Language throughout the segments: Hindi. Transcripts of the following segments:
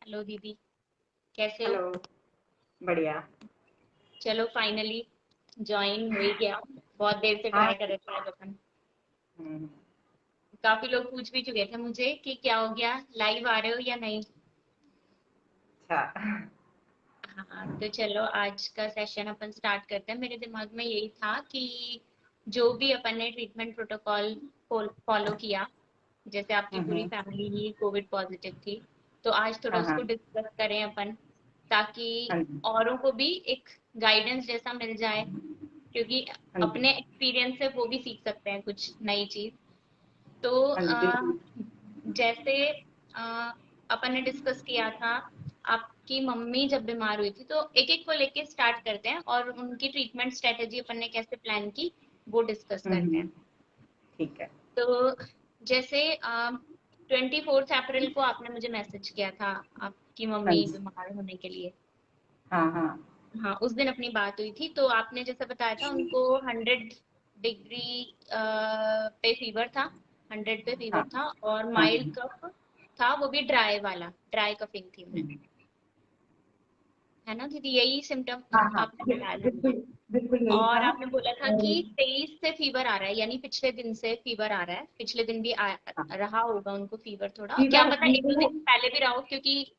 हेलो दीदी। कैसे हो? हेलो। बढ़िया। चलो फाइनली ज्वाइन हो ही गया। बहुत देर से हाँ। ट्राई कर रहे थे आज अपन। हम्म, काफी लोग पूछ भी चुके थे मुझे कि क्या हो गया, लाइव आ रहे हो या नहीं। अच्छा। हाँ तो चलो आज का सेशन अपन स्टार्ट करते हैं। मेरे दिमाग में यही था कि जो भी अपन ने ट्रीटमेंट प्रोटोकॉल फॉलो किया, जैसे आपकी पूरी हम्म, फैमिली ही कोविड पॉजिटिव थी, तो आज थोड़ा हाँ उसको हाँ। डिस्कस करें अपन, ताकि हाँ जी। औरों को भी एक गाइडेंस जैसा मिल जाए, क्योंकि हाँ जी। अपने एक्सपीरियंस से वो भी सीख सकते हैं कुछ नई चीज। तो हाँ जी, बिल्कुल। जैसे अपन ने डिस्कस किया था, आपकी मम्मी जब बीमार हुई थी, तो एक एक को लेके स्टार्ट करते हैं और उनकी ट्रीटमेंट स्ट्रेटेजी अपन ने कैसे प्लान की वो डिस्कस करते हैं। हम्म, ठीक है। तो जैसे 24 अप्रैल को आपने मुझे मैसेज किया था आपकी हाँ मम्मी जी। बीमार होने के लिए। हाँ हाँ। हाँ, उस दिन अपनी बात हुई थी, तो आपने जैसे बताया था उनको 100 डिग्री पे फीवर था। 100 पे फीवर हाँ था और हाँ। माइल्ड कफ था, वो भी ड्राई वाला, ड्राई कफिंग थी उन्हें। हम्म, है ना दीदी, यही सिम्टम हाँ हाँ, आपने बताया था बिल्कुल। मुझे। बिल्कुल यही और था। आपने बोला था और कि 23 से फीवर आ रहा है, यानी पिछले दिन से फीवर आ रहा है। पिछले दिन भी हाँ, रहा होगा उनको फीवर, थोड़ा क्या फीवर पता एक दो उनको। दिन पहले भी रहा हो, क्योंकि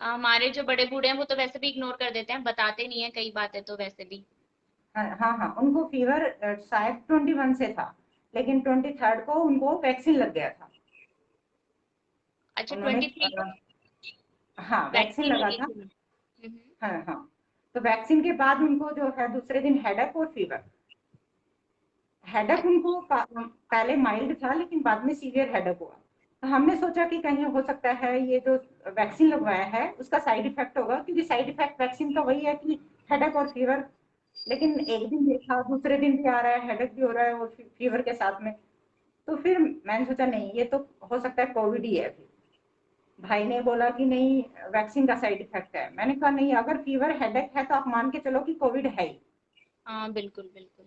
हमारे जो बड़े बूढ़े हैं वो तो वैसे भी इग्नोर कर देते हैं, बताते नहीं है कई बातें तो वैसे भी। हाँ हाँ हाँ, उनको फीवर शायद 21 से था, लेकिन 23rd को उनको वैक्सीन लग गया था। अच्छा, उन्होंने 23 को हाँ, वैक्सीन वैक्सीन लगा लगी था। थी उन्हें। हाँ हाँ। तो वैक्सीन के बाद उनको जो है दूसरे दिन हेडेक और फीवर। हेडेक उनको अच्छा। पहले माइल्ड था, लेकिन बाद में सीवियर हेडेक हुआ। तो हमने सोचा कि कहीं हो सकता है ये जो वैक्सीन लगवाया है उसका साइड इफेक्ट होगा, क्योंकि साइड इफेक्ट वैक्सीन का वही है कि हेडेक और फीवर। लेकिन एक दिन देखा, दूसरे दिन भी आ रहा है, हेडेक भी हो रहा है और फीवर के साथ में। तो फिर मैंने सोचा नहीं, ये तो हो सकता है कोविड ही है। फिर भाई ने बोला कि नहीं, वैक्सीन का साइड इफेक्ट है। मैंने कहा नहीं, अगर फीवर हेडेक है तो आप मान के चलो कि कोविड है ही। हाँ बिल्कुल बिल्कुल।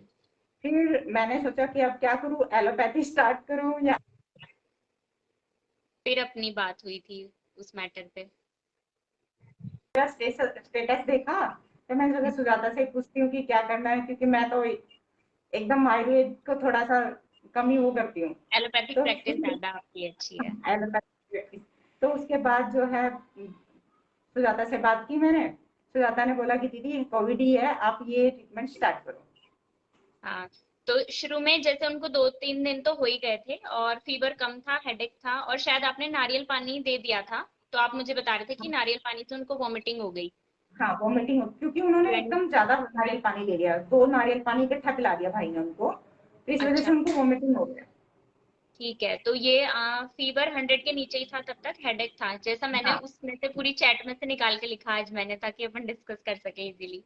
फिर मैंने सोचा कि अब क्या करूं, एलोपैथी स्टार्ट करूं या फिर अपनी बात हुई थी उस मैटर पे। स्टेटस देखा। तो मैंने सोचा सुजाता से पूछती हूँ कि क्या करना है, क्योंकि मैं तो एकदम आयुर्वेद को थोड़ा सा कम ही वो करती हूँ। एलोपैथिक तो प्रैक्टिस फिर ज्यादा आपकी अच्छी है। एलोपैथी, तो उसके बाद जो है सुजाता से बात की मैंने। सुजाता ने बोला कि दीदी कोविड ही है, आप ये ट्रीटमेंट स्टार्ट करो। हाँ, तो शुरू में जैसे उनको 2-3 दिन तो हो ही गए थे और फीवर कम था, हेडेक था, और शायद आपने नारियल पानी दे दिया था। तो आप मुझे बता रहे थे कि नारियल पानी से उनको वॉमिटिंग हो गई। हाँ, वोमिटिंग, क्योंकि उन्होंने एकदम ज्यादा नारियल पानी ले लिया, 2 नारियल पानी इकट्ठा पिला दिया भाई ने उनको। तो इस वजह अच्छा, से उनको वोमिटिंग हो गया। ठीक है। तो ये फीवर 100 के नीचे ही था तब तक, हेडेक था, जैसा मैंने हाँ उसमें से पूरी चैट में से निकाल के लिखा आज मैंने, ताकि अपन डिस्कस कर सके इजीली।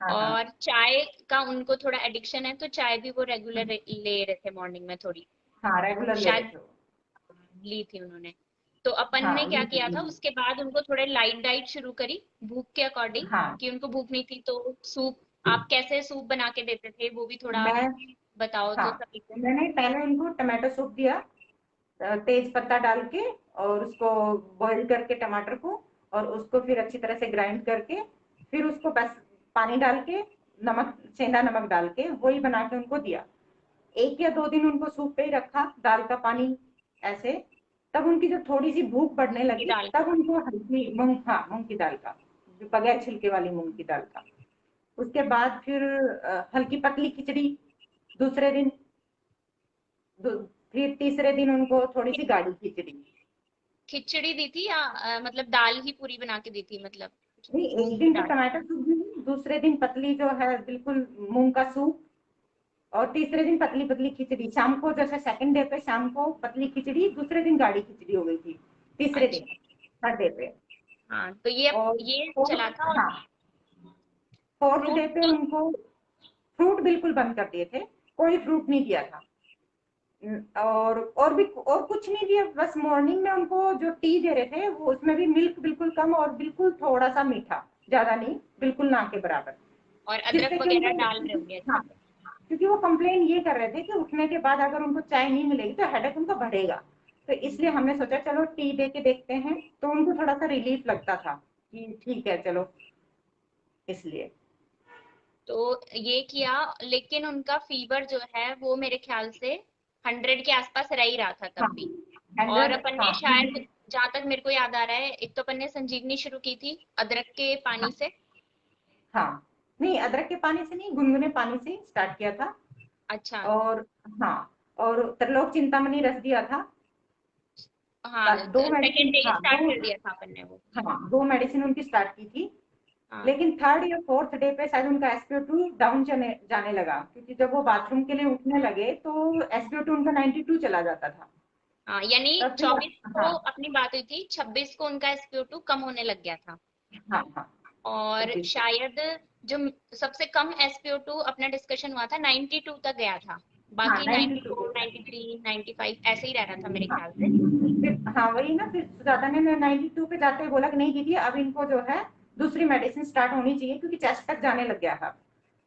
हाँ हाँ। और चाय का उनको थोड़ा एडिक्शन है, तो चाय भी वो रेगुलर ले रहे थे मॉर्निंग में थोड़ी, हाँ, रेगुलर ले रहे शायद थे वो। ली थी उन्होंने। तो अपन ने हाँ, क्या ली किया थी। था, उसके बाद उनको थोड़े लाइट डाइट शुरू करी भूख के अकॉर्डिंग, हाँ, कि उनको भूख नहीं थी तो सूप। आप कैसे सूप बना के देते थे वो भी थोड़ा मैं बताओ हाँ, तो सभी को। मैंने पहले उनको टमाटो सूप दिया, तेज पत्ता डाल के, और उसको बॉईल करके टमाटर को, और उसको फिर अच्छी तरह से ग्राइंड करके, फिर उसको बस पानी डाल के, नमक, सेंधा नमक डाल के वही बना के उनको दिया। 1 या 2 दिन उनको सूप पे ही रखा, दाल का पानी ऐसे। तब उनकी जो थोड़ी सी भूख बढ़ने की लगी, दाल तब का। उनको हल्की मूंग, हाँ, मूंग की दाल का, जो बगैर छिलके वाली मूंग की दाल का। उसके बाद फिर हल्की पतली खिचड़ी दूसरे दिन। फिर तीसरे दिन उनको थोड़ी सी गाढ़ी खिचड़ी। खिचड़ी दी थी या मतलब दाल ही पूरी बना के दी थी, मतलब नहीं, एक मूंग की दिन तो दाल। टमाटर सूप दी, दूसरे दिन पतली जो है बिल्कुल मूंग का सूप, और तीसरे दिन पतली पतली खिचड़ी। शाम को, जैसे सेकंड डे पे शाम को पतली खिचड़ी, दूसरे दिन गाढ़ी खिचड़ी हो गई थी, तीसरे दिन, अच्छा। थर्ड डे पे। हाँ तो ये और ये चला फोर्थ, था। और हाँ, फोर्थ फ्रूट डे पे तो उनको फ्रूट बिल्कुल बंद कर दिए थे, कोई फ्रूट नहीं दिया था। और भी और कुछ नहीं दिया, बस मॉर्निंग में उनको जो टी दे रहे थे वो, उसमें भी मिल्क बिल्कुल कम और बिल्कुल थोड़ा सा मीठा, ज्यादा नहीं, बिल्कुल ना के बराबर। और अदरक जिससे कि वगैरह उनको, डाल रहे होंगे अच्छे हाँ, से। क्योंकि वो कंप्लेन ये कर रहे थे कि उठने के बाद अगर उनको चाय नहीं मिलेगी तो हेडेक उनका बढ़ेगा। तो इसलिए हमने सोचा चलो टी दे के देखते हैं, तो उनको थोड़ा सा रिलीफ लगता था कि ठीक है चलो, इसलिए। तो ये किया, लेकिन उनका फीवर जो है वो मेरे ख्याल से 100 के आसपास रह ही रहा था हाँ, तब भी। और 100, अपन ने हाँ शायद, जहां तक मेरे को याद आ रहा है, एक तो अपन ने संजीवनी शुरू की थी अदरक के पानी हाँ से। हाँ, नहीं अदरक के पानी से नहीं, गुनगुने पानी से स्टार्ट किया था। अच्छा। और हाँ, और त्रिलोक चिंतामणि रस दिया था। हाँ, दो सेकेंड मेडिसिन, डे हाँ स्टार्ट दो, कर दिया था अपन ने वो। हाँ दो मेडिसिन उनकी स्टार्ट की थी। हाँ। लेकिन थर्ड या फोर्थ डे पे शायद उनका SpO2 डाउन जाने लगा, क्योंकि जब वो बाथरूम के लिए उठने लगे तो SpO2 उनका 92 चला जाता था। हाँ, यानी तब फिर 24 को हाँ अपनी बात हुई थी, 26 को उनका SpO2 कम होने लग गया था। हाँ हाँ, और 26 को। शायद जो सबसे कम SpO2 अपना डिस्कशन हुआ था 92 तक गया था। हाँ बाकी 92 94, को। 93, 95 ऐसे ही रह रहा था मेरे हाँ, ख्याल से। फिर हाँ वही ना, फिर सुजाता ने 92 पे जाते हुए बोला कि नहीं दीदी, अब इनको जो है दूसरी मेडिसिन स्टार्ट होनी चाहिए, क्योंकि चेस्ट तक जाने लग गया है।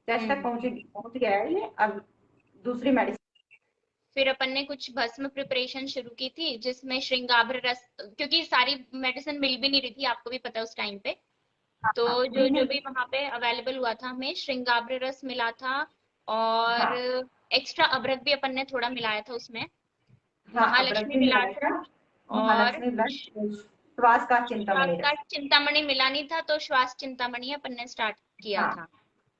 चेस्ट तक हम्म। पहुंच गया है ये, अब दूसरी मेडिसिन। फिर अपन ने कुछ भस्म प्रिपरेशन शुरू की थी, जिसमें श्रृंगाभ्र रस, क्योंकि सारी मेडिसिन मिल भी नहीं रही थी, आपको भी पता है उस टाइम पे। हाँ तो हाँ, जो नहीं जो नहीं, भी वहां पे अवेलेबल हुआ था, हमें श्रृंगाभ्र रस मिला था। और हाँ एक्स्ट्रा अदरक भी अपन ने थोड़ा मिलाया था उसमें। हाँ, अदरक महालक्ष्मी भी मिला मिलाया था। था। और महालक्ष्मी ब्लड, श्वास का श्वास चिंतामणि का रस। चिंतामणि मिला नहीं था, तो श्वास चिंतामणि अपन ने स्टार्ट किया हाँ था।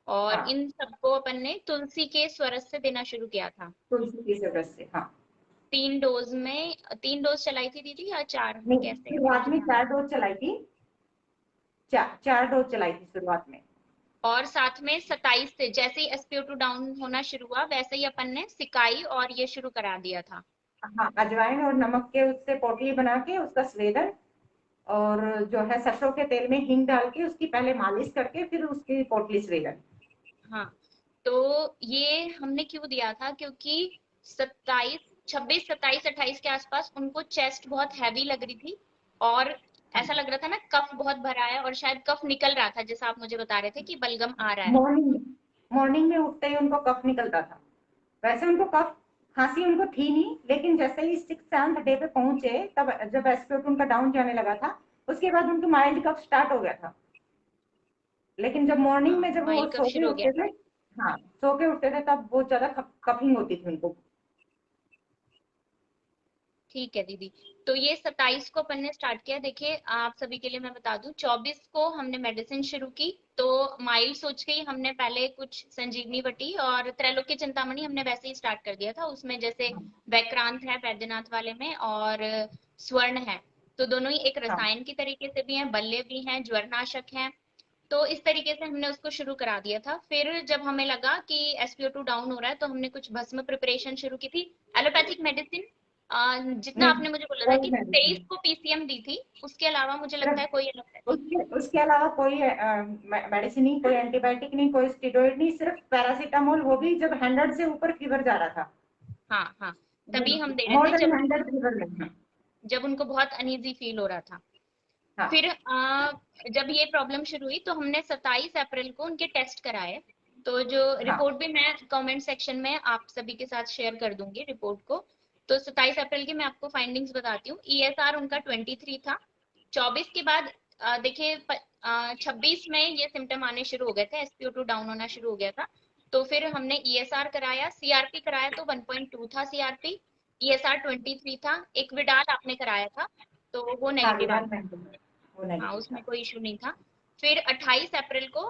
और हाँ, इन सबको अपन ने तुलसी के स्वरस से देना शुरू किया था। तुलसी की जरूरत से, हाँ। 3 डोज में, 3 डोज चलाई थी दीदी या 4, नहीं, कैसे शुरुआत मुझे में ध्यान नहीं। 4 डोज चलाई थी। 4 डोज चलाई थी शुरुआत में। और साथ में 27 से जैसे ही SpO2 डाउन होना शुरू हुआ, वैसे ही अपन ने सिकाई और ये शुरू करा दिया था। हाँ, अजवाइन और नमक के उससे पोटली बना के उसका स्वेदन, और जो है सरसों के तेल में हींग डाल के उसकी पहले मालिश करके फिर उसकी पोटली स्वेदन। हाँ, तो ये हमने क्यों दिया था, क्योंकि 27, 26, 27, 28 के आसपास उनको चेस्ट बहुत हैवी लग रही थी। और ऐसा लग रहा था ना, कफ बहुत भरा है, और शायद कफ निकल रहा था, जैसा आप मुझे बता रहे थे कि बलगम आ रहा है। मॉर्निंग मॉर्निंग में उठते ही उनको कफ निकलता था। वैसे उनको कफ खांसी उनको थी नहीं, लेकिन जैसे ही 6-7 डे पे पहुंचे, तब जब एस्पिरेट उनका डाउन जाने लगा था, उसके बाद उनको माइल्ड कफ स्टार्ट हो गया था। लेकिन जब मॉर्निंग हाँ, में जब वो माइल्ड कफ सो के शुरू हो गया उठते था। थे, हाँ सो के उठते थे, तब बहुत ज्यादा कफिंग होती थी उनको। ठीक है दीदी। तो ये 27 को अपन ने स्टार्ट किया। देखिए, आप सभी के लिए मैं बता दूं, 24 को हमने मेडिसिन शुरू की। तो माइल्ड सोच के ही हमने पहले कुछ संजीवनी बटी और त्रैलोक्य चिंतामणि हमने वैसे ही स्टार्ट कर दिया था। उसमें जैसे हाँ वैक्रांत है वैद्यनाथ वाले में, और स्वर्ण है। तो दोनों ही एक हाँ रसायन की तरीके से भी हैं, बल्ले भी हैं, ज्वरनाशक हैं। तो इस तरीके से हमने उसको शुरू करा दिया था। फिर जब हमें लगा कि SpO2 डाउन हो रहा है, तो हमने कुछ भस्म प्रिपरेशन शुरू की थी। एलोपैथिक मेडिसिन जितना नहीं, आपने मुझे बोला था कोई कि 23 मेडिसिन, को PCM दी थी, उसके अलावा मुझे लगता है सिर्फ कोई एलोपैथिक। उसके अलावा कोई मेडिसिन नहीं, कोई एंटीबायोटिक नहीं, कोई स्टीरॉइड नहीं, सिर्फ पैरासीटामोल, वो भी जब 100 से ऊपर फीवर जा रहा था। हाँ हाँ, तभी हम दे रहे मोर थे देन जब 100 फीवर में। जब उनको बहुत अनईजी फील हो रहा था। हाँ फिर जब ये प्रॉब्लम शुरू हुई, तो हमने 27 अप्रैल को उनके टेस्ट कराए। तो जो हाँ रिपोर्ट भी मैं कमेंट सेक्शन में आप सभी के साथ शेयर कर दूंगी रिपोर्ट को। तो 27 अप्रैल की मैं आपको फाइंडिंग्स बताती हूँ। ESR उनका 23 था। 24 के बाद देखिए 26 में ये सिम्टम आने शुरू हो गए थे, SpO2 डाउन होना शुरू हो गया था। तो फिर हमने ESR कराया, CRP कराया, तो 1.2 था CRP। ESR 23 था। एक विडाल आपने कराया था, तो वो हाँ, नेगेटिव आ विदान गया। पेंटिंग वो हाँ, नेगेटिव उसमें था। कोई इशू नहीं था। फिर 28 अप्रैल को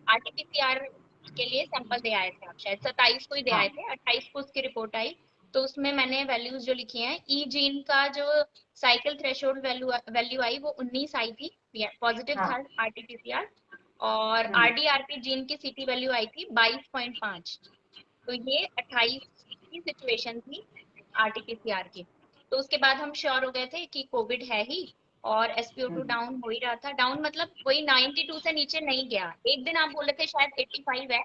RT-PCR के लिए सैंपल दे आए थे आप, शायद 27 को ही दे हाँ आए थे, 28 को उसकी रिपोर्ट आई। तो उसमें मैंने वैल्यूज जो लिखी हैं, ई जीन का जो साइकिल थ्रेशोल्ड वैल्यू वैल्यू आई वो 19 आई थी, पॉजिटिव था हाँ, RT-PCR। और RDRP जीन की CT वैल्यू आई थी 22.5। तो ये 28 की सिचुएशन थी RT-PCR की। तो उसके बाद हम श्योर हो गए थे कि कोविड है ही। और SpO2 डाउन हो ही रहा था, डाउन मतलब वही 92 से नीचे नहीं गया। एक दिन आप बोले थे शायद 85 है,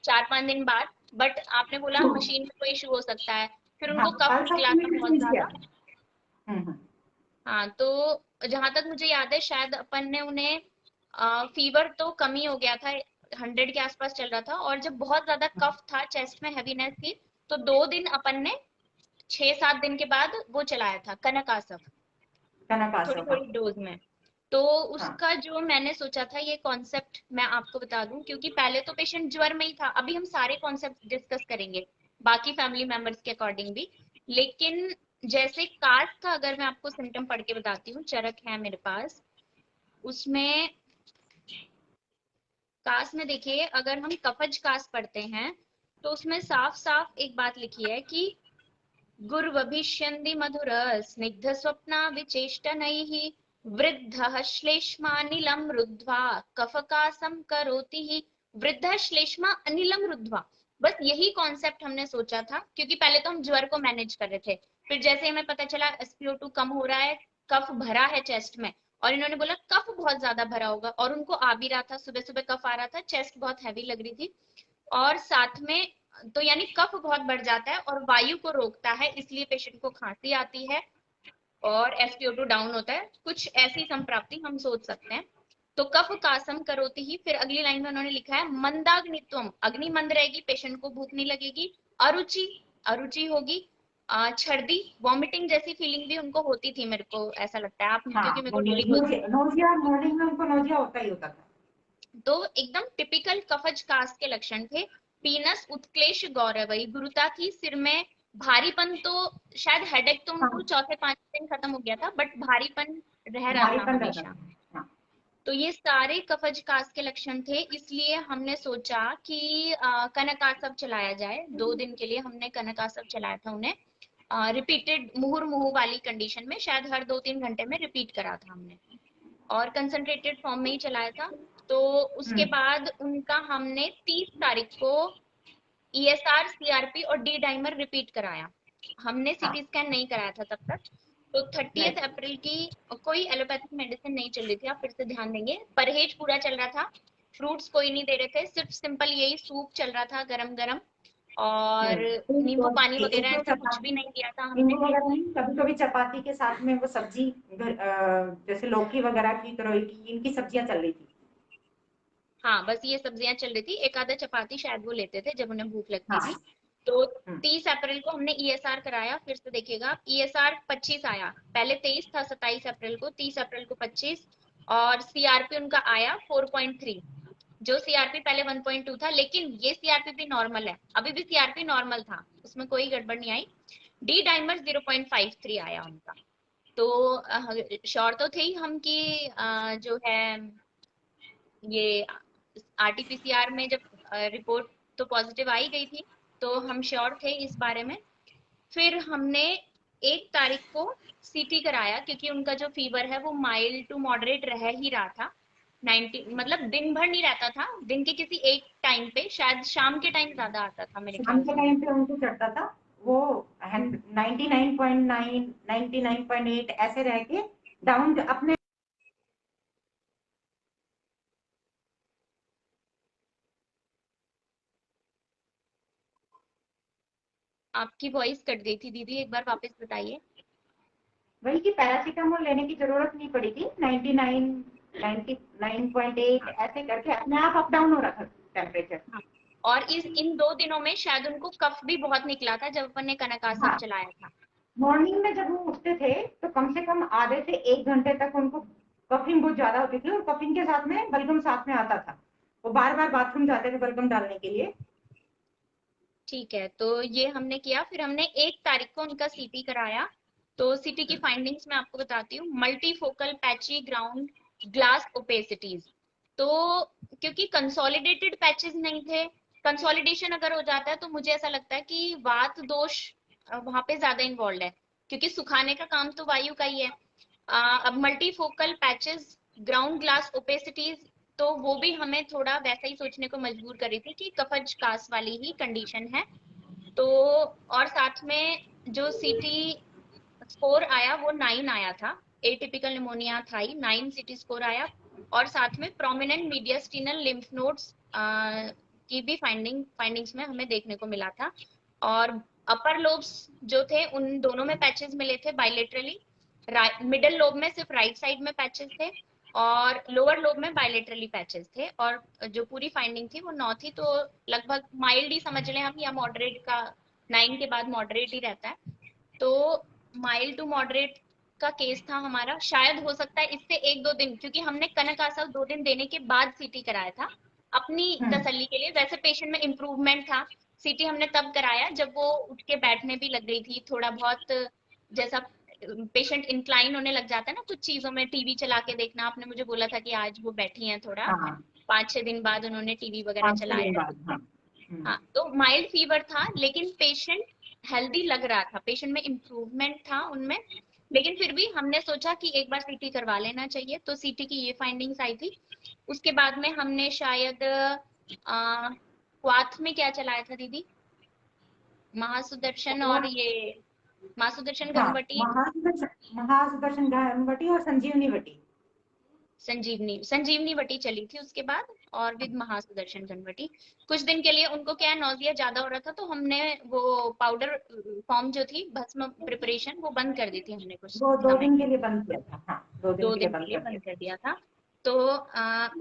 4-5 दिन बाद। बट आपने बोला मशीन में कोई इशू हो सकता है। फिर हाँ, उनको कफ कल निकला था सप्लीमेंट बहुत चेंज किया। ज्यादा। हाँ, तो जहां तक मुझे याद है, शायद अपन ने उन्हें फीवर तो कम ही हो गया था, 100 के आसपास चल रहा था। और जब बहुत ज्यादा कफ था, चेस्ट में हैवीनेस थी, तो 2 दिन अपन ने 6-7 दिन के बाद वो चलाया था कनकासव, थोड़ी कनकासव, हाँ। थोड़ी डोज में। तो हाँ। उसका जो मैंने सोचा था ये कॉन्सेप्ट मैं आपको बता दूं, क्योंकि पहले तो पेशेंट ज्वर में ही था, अभी हम सारे कॉन्सेप्ट डिस्कस करेंगे बाकी फैमिली मेंबर्स के अकॉर्डिंग भी। लेकिन जैसे कास का अगर मैं आपको सिम्टम पढ़ के बताती हूँ, चरक है मेरे पास, उसमें कास में देखिए अगर हम कफज कास पढ़ते हैं तो उसमें साफ साफ एक बात लिखी है कि गुर्वभिष्यन्ति मधुर स्निग्ध स्वप्ना विचेष्टनैः वृद्धः श्लेष्मानिलं रुद्ध्वा कफकासं करोति हि। वृद्धः श्लेष्मा अनिलम रुद्ध्वा, बस यही कॉन्सेप्ट हमने सोचा था, क्योंकि पहले तो हम ज्वर को मैनेज कर रहे थे, फिर जैसे हमें पता चला SpO2 कम हो रहा है, कफ भरा है चेस्ट में, और इन्होंने बोला कफ बहुत ज्यादा भरा होगा, और उनको आ भी रहा था, सुबह सुबह कफ आ रहा था, चेस्ट बहुत हैवी लग रही थी, और साथ में तो यानी कफ बहुत बढ़ जाता है और वायु को रोकता है, इसलिए पेशेंट को खांसी आती है और SpO2 डाउन होता है, कुछ ऐसी संप्राप्ति हम सोच सकते हैं। तो कफ कासम करोति ही, फिर अगली लाइन में उन्होंने लिखा है मंदाग्नित्वम, अग्नि मंद रहेगी, पेशेंट को भूख नहीं लगेगी, अरुचि, अरुचि होगी, छर्दी वॉमिटिंग जैसी फीलिंग भी उनको होती थी, मेरे को ऐसा लगता है, आप क्योंकि हाँ, मेरे को डीलिंग होती नोजिया, नोजिया मॉर्निंग में उनको नोजिया होता ही होता था। तो एकदम टिपिकल कफज कास्ट के लक्षण थे। पीनस उत्क्लेश गौरवई, गुरुता थी सिर में, भारीपन तो शायद हेडेक तो उनको हाँ, चौथे 5 दिन खत्म हो गया था, बट भारीपन रह रहा था भारीपन रहता हमेशा। था। हाँ। तो ये सारे कफज कास्ट के लक्षण थे, इसलिए हमने सोचा कि कनकासव चलाया जाए। 2 दिन के लिए हमने कनकासव चलाया था उन्हें, रिपीटेड मुहुर्मुहु वाली कंडीशन में, शायद हर 2-3 घंटे में रिपीट करा था हमने, और कंसंट्रेटेड फॉर्म में ही चलाया था। तो उसके हम्म। बाद उनका हमने 30 तारीख को ESR, CRP और डी डाइमर रिपीट कराया। हमने हाँ। सीटी स्कैन नहीं कराया था तब तक। तो 30 अप्रैल नहीं। की कोई एलोपैथिक मेडिसिन नहीं चल रही थी, आप फिर से ध्यान देंगे, परहेज पूरा चल रहा था, फ्रूट्स कोई नहीं दे रहे थे, सिर्फ सिंपल यही सूप चल रहा था गरम गरम, और नींबू पानी एक वगैरह दो ऐसा कुछ भी चपाती, नहीं दिया था हमने। नींबू वगैरह नहीं, कभी कभी चपाती के साथ में वो सब्जी, जैसे लौकी वगैरह की, तरोई की, इनकी सब्जियां चल रही थी। हाँ, बस ये सब्जियां चल रही थी, एक आधा चपाती शायद वो लेते थे जब उन्हें भूख लगती हाँ। थी। तो हम्म। 30 अप्रैल को हमने ESR कराया, फिर से देखिएगा ESR 25 आया, पहले 23 था 27 अप्रैल को, 30 अप्रैल को 25, और CRP उनका आया 4.3, जो CRP पहले 1.2 था, लेकिन ये CRP भी नॉर्मल है, अभी भी CRP नॉर्मल था, उसमें कोई गड़बड़ नहीं आई। डी डाइमर 0.53 आया उनका। तो श्योर तो थे ही हम कि जो है ये RT-PCR में जब रिपोर्ट तो पॉजिटिव आई गई थी, तो हम श्योर थे इस बारे में। फिर हमने 1 तारीख को CT कराया, क्योंकि उनका जो फीवर है वो माइल्ड टू मॉडरेट रह ही रहा था, 90, मतलब दिन भर नहीं रहता था, दिन के किसी एक टाइम पे, शायद शाम के टाइम ज्यादा आता था मेरे शाम ख्याल के से। टाइम पे उनको चढ़ता था वो, 99.9, 99.8 ऐसे रह के डाउन अपने। आपकी वॉइस कट गई थी दीदी, एक बार वापस बताइए। वही कि पैरासीटामोल लेने की जरूरत नहीं पड़ी थी, 99, 99.8 हाँ ऐसे करके अपने आप अप डाउन हो रहा था टेम्परेचर। हाँ। और इस इन 2 दिनों में शायद उनको कफ भी बहुत निकला था जब अपन ने कनकासव हाँ, चलाया था। मॉर्निंग में जब वो उठते थे तो कम से कम आधे से 1 घंटे तक उनको कफिंग बहुत ज्यादा होती थी, और कफिंग के साथ में बलगम साथ में आता था, वो बार बार बाथरूम जाते थे बलगम डालने के लिए। ठीक है, तो ये हमने किया, फिर हमने 1 तारीख को उनका CT कराया। तो CT की फाइंडिंग्स मैं आपको बताती हूँ। Multifocal patchy ground glass opacities, तो क्योंकि कंसोलिडेटेड पैचेस नहीं थे, कंसोलिडेशन अगर हो जाता है तो मुझे ऐसा लगता है कि वात दोष वहां पे ज्यादा इन्वॉल्व है, क्योंकि सुखाने का काम तो वायु का ही है। अब multifocal patches ground glass opacities, तो वो भी हमें थोड़ा वैसा ही सोचने को मजबूर कर रही थी कि कफज कास वाली ही कंडीशन है। तो और साथ में जो CT स्कोर आया वो 9 आया था, एटिपिकल निमोनिया था ही, 9 CT स्कोर आया, और साथ में प्रोमिनेंट मीडियस्टिनल लिम्फ नोड्स की भी फाइंडिंग्स में हमें देखने को मिला था। और अपर लोब्स जो थे उन दोनों में पैचेस मिले थे बायलेटरली, मिडल लोब में सिर्फ राइट साइड में पैचेस थे, और लोअर लोब में बायलेटरली पैचेस थे, और जो पूरी फाइंडिंग थी वो 9 थी, तो लगभग माइल्ड ही समझ लें हम, या मॉडरेट का, 9 के बाद मॉडरेट ही रहता है। तो माइल्ड टू मॉडरेट का केस था हमारा, शायद हो सकता है इससे 1-2 दिन, क्योंकि हमने कनक आसव 2 दिन देने के बाद सीटी कराया था अपनी हम्म। तसल्ली के लिए। वैसे पेशेंट में इम्प्रूवमेंट था, सीटी हमने तब कराया जब वो उठ के बैठने भी लग गई थी थोड़ा बहुत, जैसा पेशेंट इंक्लाइन होने लग जाता है ना कुछ चीजों में, टीवी चला के देखना, आपने मुझे बोला था कि आज वो बैठी हैं थोड़ा, हाँ, 5-6 दिन बाद उन्होंने टीवी वगैरह 5-6 दिन चलाया। बाद, हाँ। हाँ, तो माइल्ड फीवर था लेकिन पेशेंट हेल्दी लग रहा था, पेशेंट में इम्प्रूवमेंट था उनमें। लेकिन फिर भी हमने सोचा कि एक बार सीटी करवा लेना चाहिए, तो सीटी की ये फाइंडिंग्स आई थी। उसके बाद में हमने शायद क्वाथ में क्या चलाया था दीदी, महासुदर्शन और और ये महासुदर्शन हाँ, घनवटी, महासुदर्शन घनवटी और संजीवनी वटी। संजीवनी संजीवनी वटी चली थी उसके बाद, और विद महासुदर्शन घनवटी। कुछ दिन के लिए उनको क्या नौजिया ज्यादा हो रहा था, तो हमने वो पाउडर फॉर्म जो थी भस्म प्रिपरेशन वो बंद कर दी थी हमने कुछ वो दो समय दिन के के लिए, लिए बंद किया था, हाँ, 2 दिन दो के लिए दिन के बंद लिए कर दिया बंद कर दिया था। तो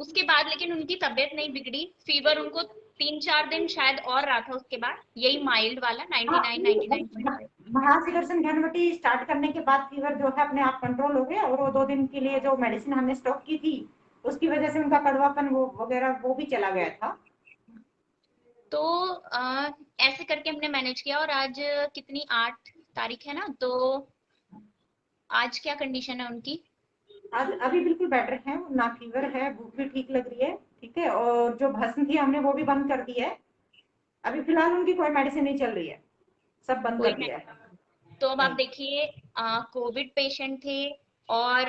उसके बाद लेकिन उनकी तबीयत नहीं बिगड़ी, फीवर उनको 3-4 दिन शायद और रहा था उसके बाद, यही माइल्ड वाला था। हाँ, 99 99.5। महासुदर्शन घनवटी स्टार्ट करने के बाद फीवर जो है अपने आप कंट्रोल हो गया, और वो 2 दिन के लिए जो मेडिसिन हमने स्टॉप की थी उसकी वजह से उनका कड़वापन वो वगैरह वो भी चला गया था। तो ऐसे करके हमने मैनेज किया, और आज कितनी 8 तारीख है ना, तो आज क्या कंडीशन है उनकी। आज अभी बिल्कुल बेटर है, ना फीवर है, भूख भी ठीक लग रही है, ठीक है, और जो भस्म थी हमने वो भी बंद कर दी है। अभी फिलहाल उनकी कोई मेडिसिन नहीं चल रही है, सब बंद कोई कर दिया है। मेडिसिन, तो अब आप नहीं। देखिए कोविड पेशेंट थे, और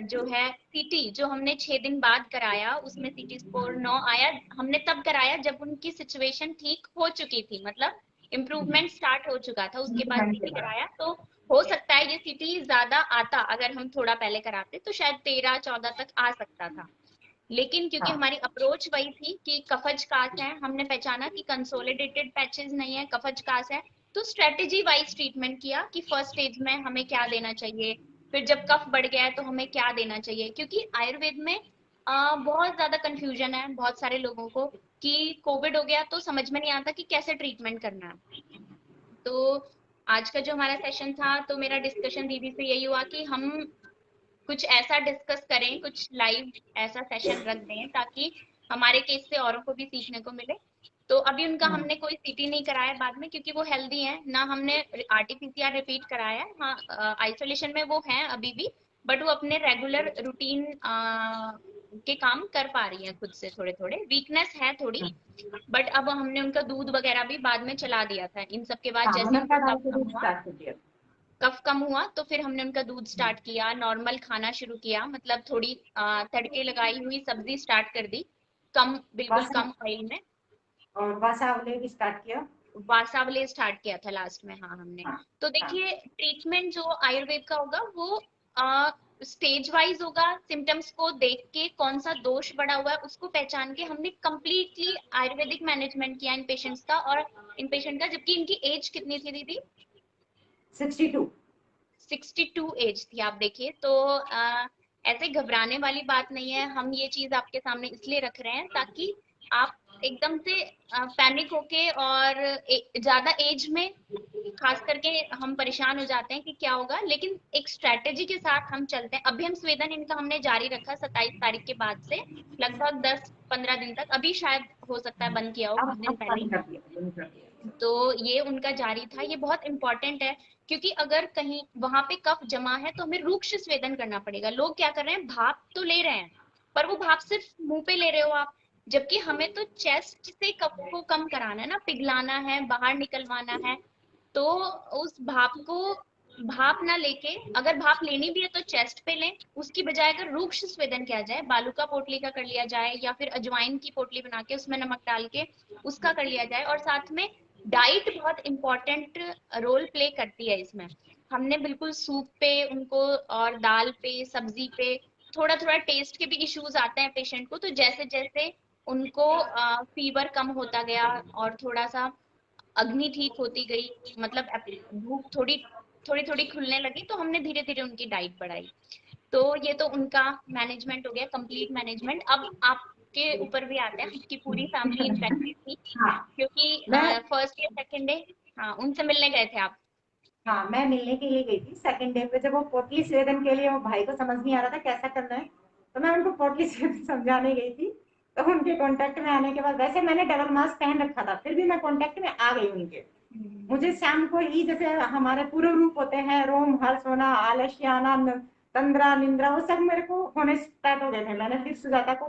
जो है सीटी जो हमने 6 दिन बाद कराया उसमें सीटी स्कोर 9 आया, हमने तब कराया जब उनकी सिचुएशन ठीक हो चुकी थी, मतलब इम्प्रूवमेंट स्टार्ट हो चुका था, उसके बाद इम्प्लीमेंट के सीटी बाद। कराया। तो हो सकता है ये सीटी ज्यादा आता, अगर हम थोड़ा पहले कराते तो शायद 13-14 तक आ सकता था। लेकिन क्योंकि हाँ, हमारी अप्रोच वही थी कि कफज कास है, हमने पहचाना कि कंसोलिडेटेड पैचेस नहीं है, कफज कास है, तो स्ट्रेटेजी वाइज ट्रीटमेंट किया कि फर्स्ट स्टेज में हमें क्या देना चाहिए, फिर जब कफ बढ़ गया है तो हमें क्या देना चाहिए, क्योंकि आयुर्वेद में बहुत ज्यादा कंफ्यूजन है बहुत सारे लोगों को कि कोविड हो गया तो समझ में नहीं आता कि कैसे ट्रीटमेंट करना है। तो आज का जो हमारा सेशन था, तो मेरा डिस्कशन दीदी से यही हुआ कि हम कुछ ऐसा डिस्कस करें, कुछ लाइव ऐसा सेशन रख दें ताकि हमारे केस से औरों को भी सीखने को मिले। तो अभी उनका हाँ, हमने कोई सीटी नहीं कराया बाद में, क्योंकि वो हेल्दी है ना, हमने आरटीपीसीआर रिपीट कराया है, हाँ आइसोलेशन में वो है अभी भी, बट वो अपने रेगुलर रूटीन के काम कर पा रही है खुद से, थोड़े थोड़े वीकनेस है थोड़ी, बट अब हमने उनका दूध वगैरह भी बाद में चला दिया था इन सब के बाद, हाँ, जैसे नमक उनको का डाल कफ के कम दूध हुआ, स्टार्ट कर दिया। कफ कम हुआ तो फिर हमने उनका दूध स्टार्ट किया, नॉर्मल खाना शुरू किया, मतलब थोड़ी तड़के लगाई हुई सब्जी स्टार्ट कर दी, कम, बिल्कुल वासा कम ऑयल में। और वासावले भी स्टार्ट किया। वासावले स्टार्ट किया था लास्ट में, हाँ हमने। हाँ, तो हाँ, देखिए ट्रीटमेंट जो आयुर्वेद का होगा वो स्टेज वाइज होगा, सिम्टम्स को देख के कौन सा दोष बढ़ा हुआ है उसको पहचान के हमने कंप्लीटली आयुर्वेदिक मैनेजमेंट किया इन पेशेंट्स का, और इन पेशेंट का, जबकि इनकी एज कितनी थी दीदी, 62। 62 एज थी, आप देखिए। तो ऐसे घबराने वाली बात नहीं है, हम ये चीज आपके सामने इसलिए रख रहे हैं ताकि आप एकदम से पैनिक होके, और ज्यादा एज में खास करके हम परेशान हो जाते हैं कि क्या होगा, लेकिन एक स्ट्रेटेजी के साथ हम चलते हैं। अभी हम स्वेदन इनका हमने जारी रखा 27 तारीख के बाद से लगभग 10-15 दिन तक, अभी शायद हो सकता है बंद किया हो कुछ दिन अब पहले ही। बंद कर दिया, बंद कर दिया। तो ये उनका जारी था, ये बहुत इंपॉर्टेंट है, क्योंकि अगर कहीं वहां पे कफ जमा है तो हमें रूक्ष स्वेदन करना पड़ेगा। लोग क्या कर रहे हैं, भाप तो ले रहे हैं, पर वो भाप सिर्फ मुंह पे ले रहे हो आप, जबकि हमें तो चेस्ट से कफ को कम कराना है ना, पिघलाना है, बाहर निकलवाना है। तो उस भाप को, भाप ना लेके, अगर भाप लेनी भी है तो चेस्ट पे लें, उसकी बजाय अगर रूक्ष स्वेदन किया जाए, बालू का पोटली का कर लिया जाए, या फिर अजवाइन की पोटली बना के उसमें नमक डाल के उसका कर लिया जाए। और साथ में डाइट बहुत इंपॉर्टेंट रोल प्ले करती है इसमें। हमने बिल्कुल सूप पे उनको, और दाल पे, सब्जी पे, थोड़ा थोड़ा टेस्ट के भी इश्यूज आते हैं पेशेंट को, तो जैसे जैसे उनको फीवर कम होता गया और थोड़ा सा अग्नि ठीक होती गई, मतलब भूख थोड़ी थोड़ी थोड़ी खुलने लगी, तो हमने धीरे धीरे उनकी डाइट बढ़ाई। तो ये तो उनका मैनेजमेंट हो गया, कंप्लीट मैनेजमेंट। अब आपके ऊपर भी आते हैं, आपकी पूरी फैमिली इन्फेक्टेड थी, हाँ, क्योंकि मैं फर्स्ट या सेकेंड डे, हाँ उनसे मिलने गए थे आप। हाँ, मैं मिलने के लिए गई थी सेकंड डे पे। जब वो पोटली स्वेदन के लिए, वो भाई को समझ नहीं आ रहा था कैसा करना है, तो मैं उनको पोटली स्वेदन समझाने गई थी। तो उनके कांटेक्ट में आने के बाद, वैसे मैंने डबल मास्क पहन रखा था, फिर भी मैं कांटेक्ट में आ गई उनके। मुझे शाम को ही, जैसे हमारे पूरे रूप होते हैं, रोम हर्ष होना, आलस्य आना, तंद्रा निंद्रा, वो सब मेरे को होने स्टार्ट हो गए थे। मैंने फिर सुजाता को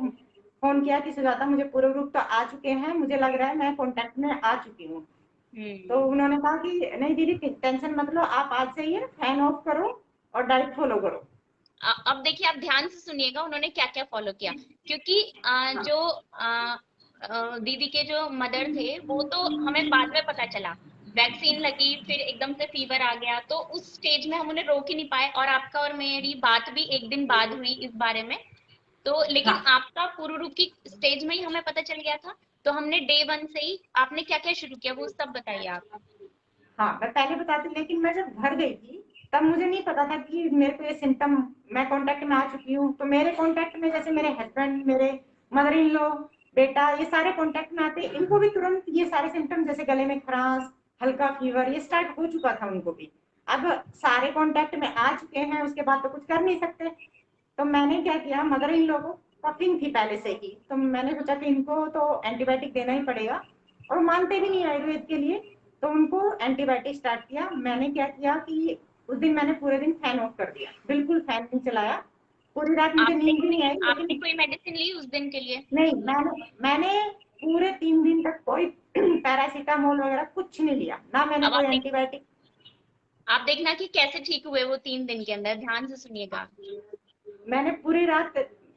फोन किया कि सुजाता, मुझे पूरे रूप तो आ चुके हैं, मुझे लग रहा है मैं कांटेक्ट में आ चुकी हूँ। तो उन्होंने कहा कि नहीं दीदी, टेंशन मत लो, आप आज से ही फैन ऑफ करो और डाइट फॉलो करो। अब देखिए, आप ध्यान से सुनिएगा उन्होंने क्या क्या फॉलो किया। क्योंकि जो दीदी के जो मदर थे वो तो हमें बाद में पता चला, वैक्सीन लगी फिर एकदम से फीवर आ गया, तो उस स्टेज में हम उन्हें रोक ही नहीं पाए, और आपका और मेरी बात भी एक दिन बाद हुई इस बारे में। तो लेकिन हाँ आपका पुरुरु की स्टेज में ही हमें पता चल गया था। तो हमने डे वन से ही, आपने क्या क्या शुरू किया वो सब बताइए आप। हाँ, मैं पहले बताती, लेकिन मैं जब घर गई थी तब मुझे नहीं पता था कि मेरे को ये सिम्टम, मैं कांटेक्ट में आ चुकी हूँ। तो मेरे कांटेक्ट में जैसे मेरे हस्बैंड, मेरे मदर इन लॉ, बेटा, ये सारे कांटेक्ट में आते, इनको भी तुरंत ये सारे सिम्टम, जैसे गले में खरांस, हल्का फीवर, ये स्टार्ट हो चुका था उनको भी। अब सारे कांटेक्ट में आ चुके हैं, उसके बाद तो कुछ कर नहीं सकते। तो मैंने क्या किया, मदर इन लॉ को कफिंग थी पहले से ही, तो मैंने सोचा कि इनको तो एंटीबायोटिक देना ही पड़ेगा, और मानते भी नहीं आयुर्वेद के लिए। तो उनको एंटीबायोटिक स्टार्ट किया। मैंने क्या किया कि उस दिन मैंने पूरे दिन फैन ऑफ कर दिया, बिल्कुल फैन नहीं चलाया। पूरी रात मुझे नींद भी नहीं आई, आपने लेकिन कोई मेडिसिन ली उस दिन के लिए? नहीं, मैंने पूरे 3 दिन तक कोई पैरासीटामोल वगैरह कुछ नहीं लिया, ना मैंने अब कोई एंटीबायोटिक। आप देखना कि कैसे ठीक हुए वो 3 दिन के अंदर, ध्यान से सुनिएगा। मैंने पूरी रात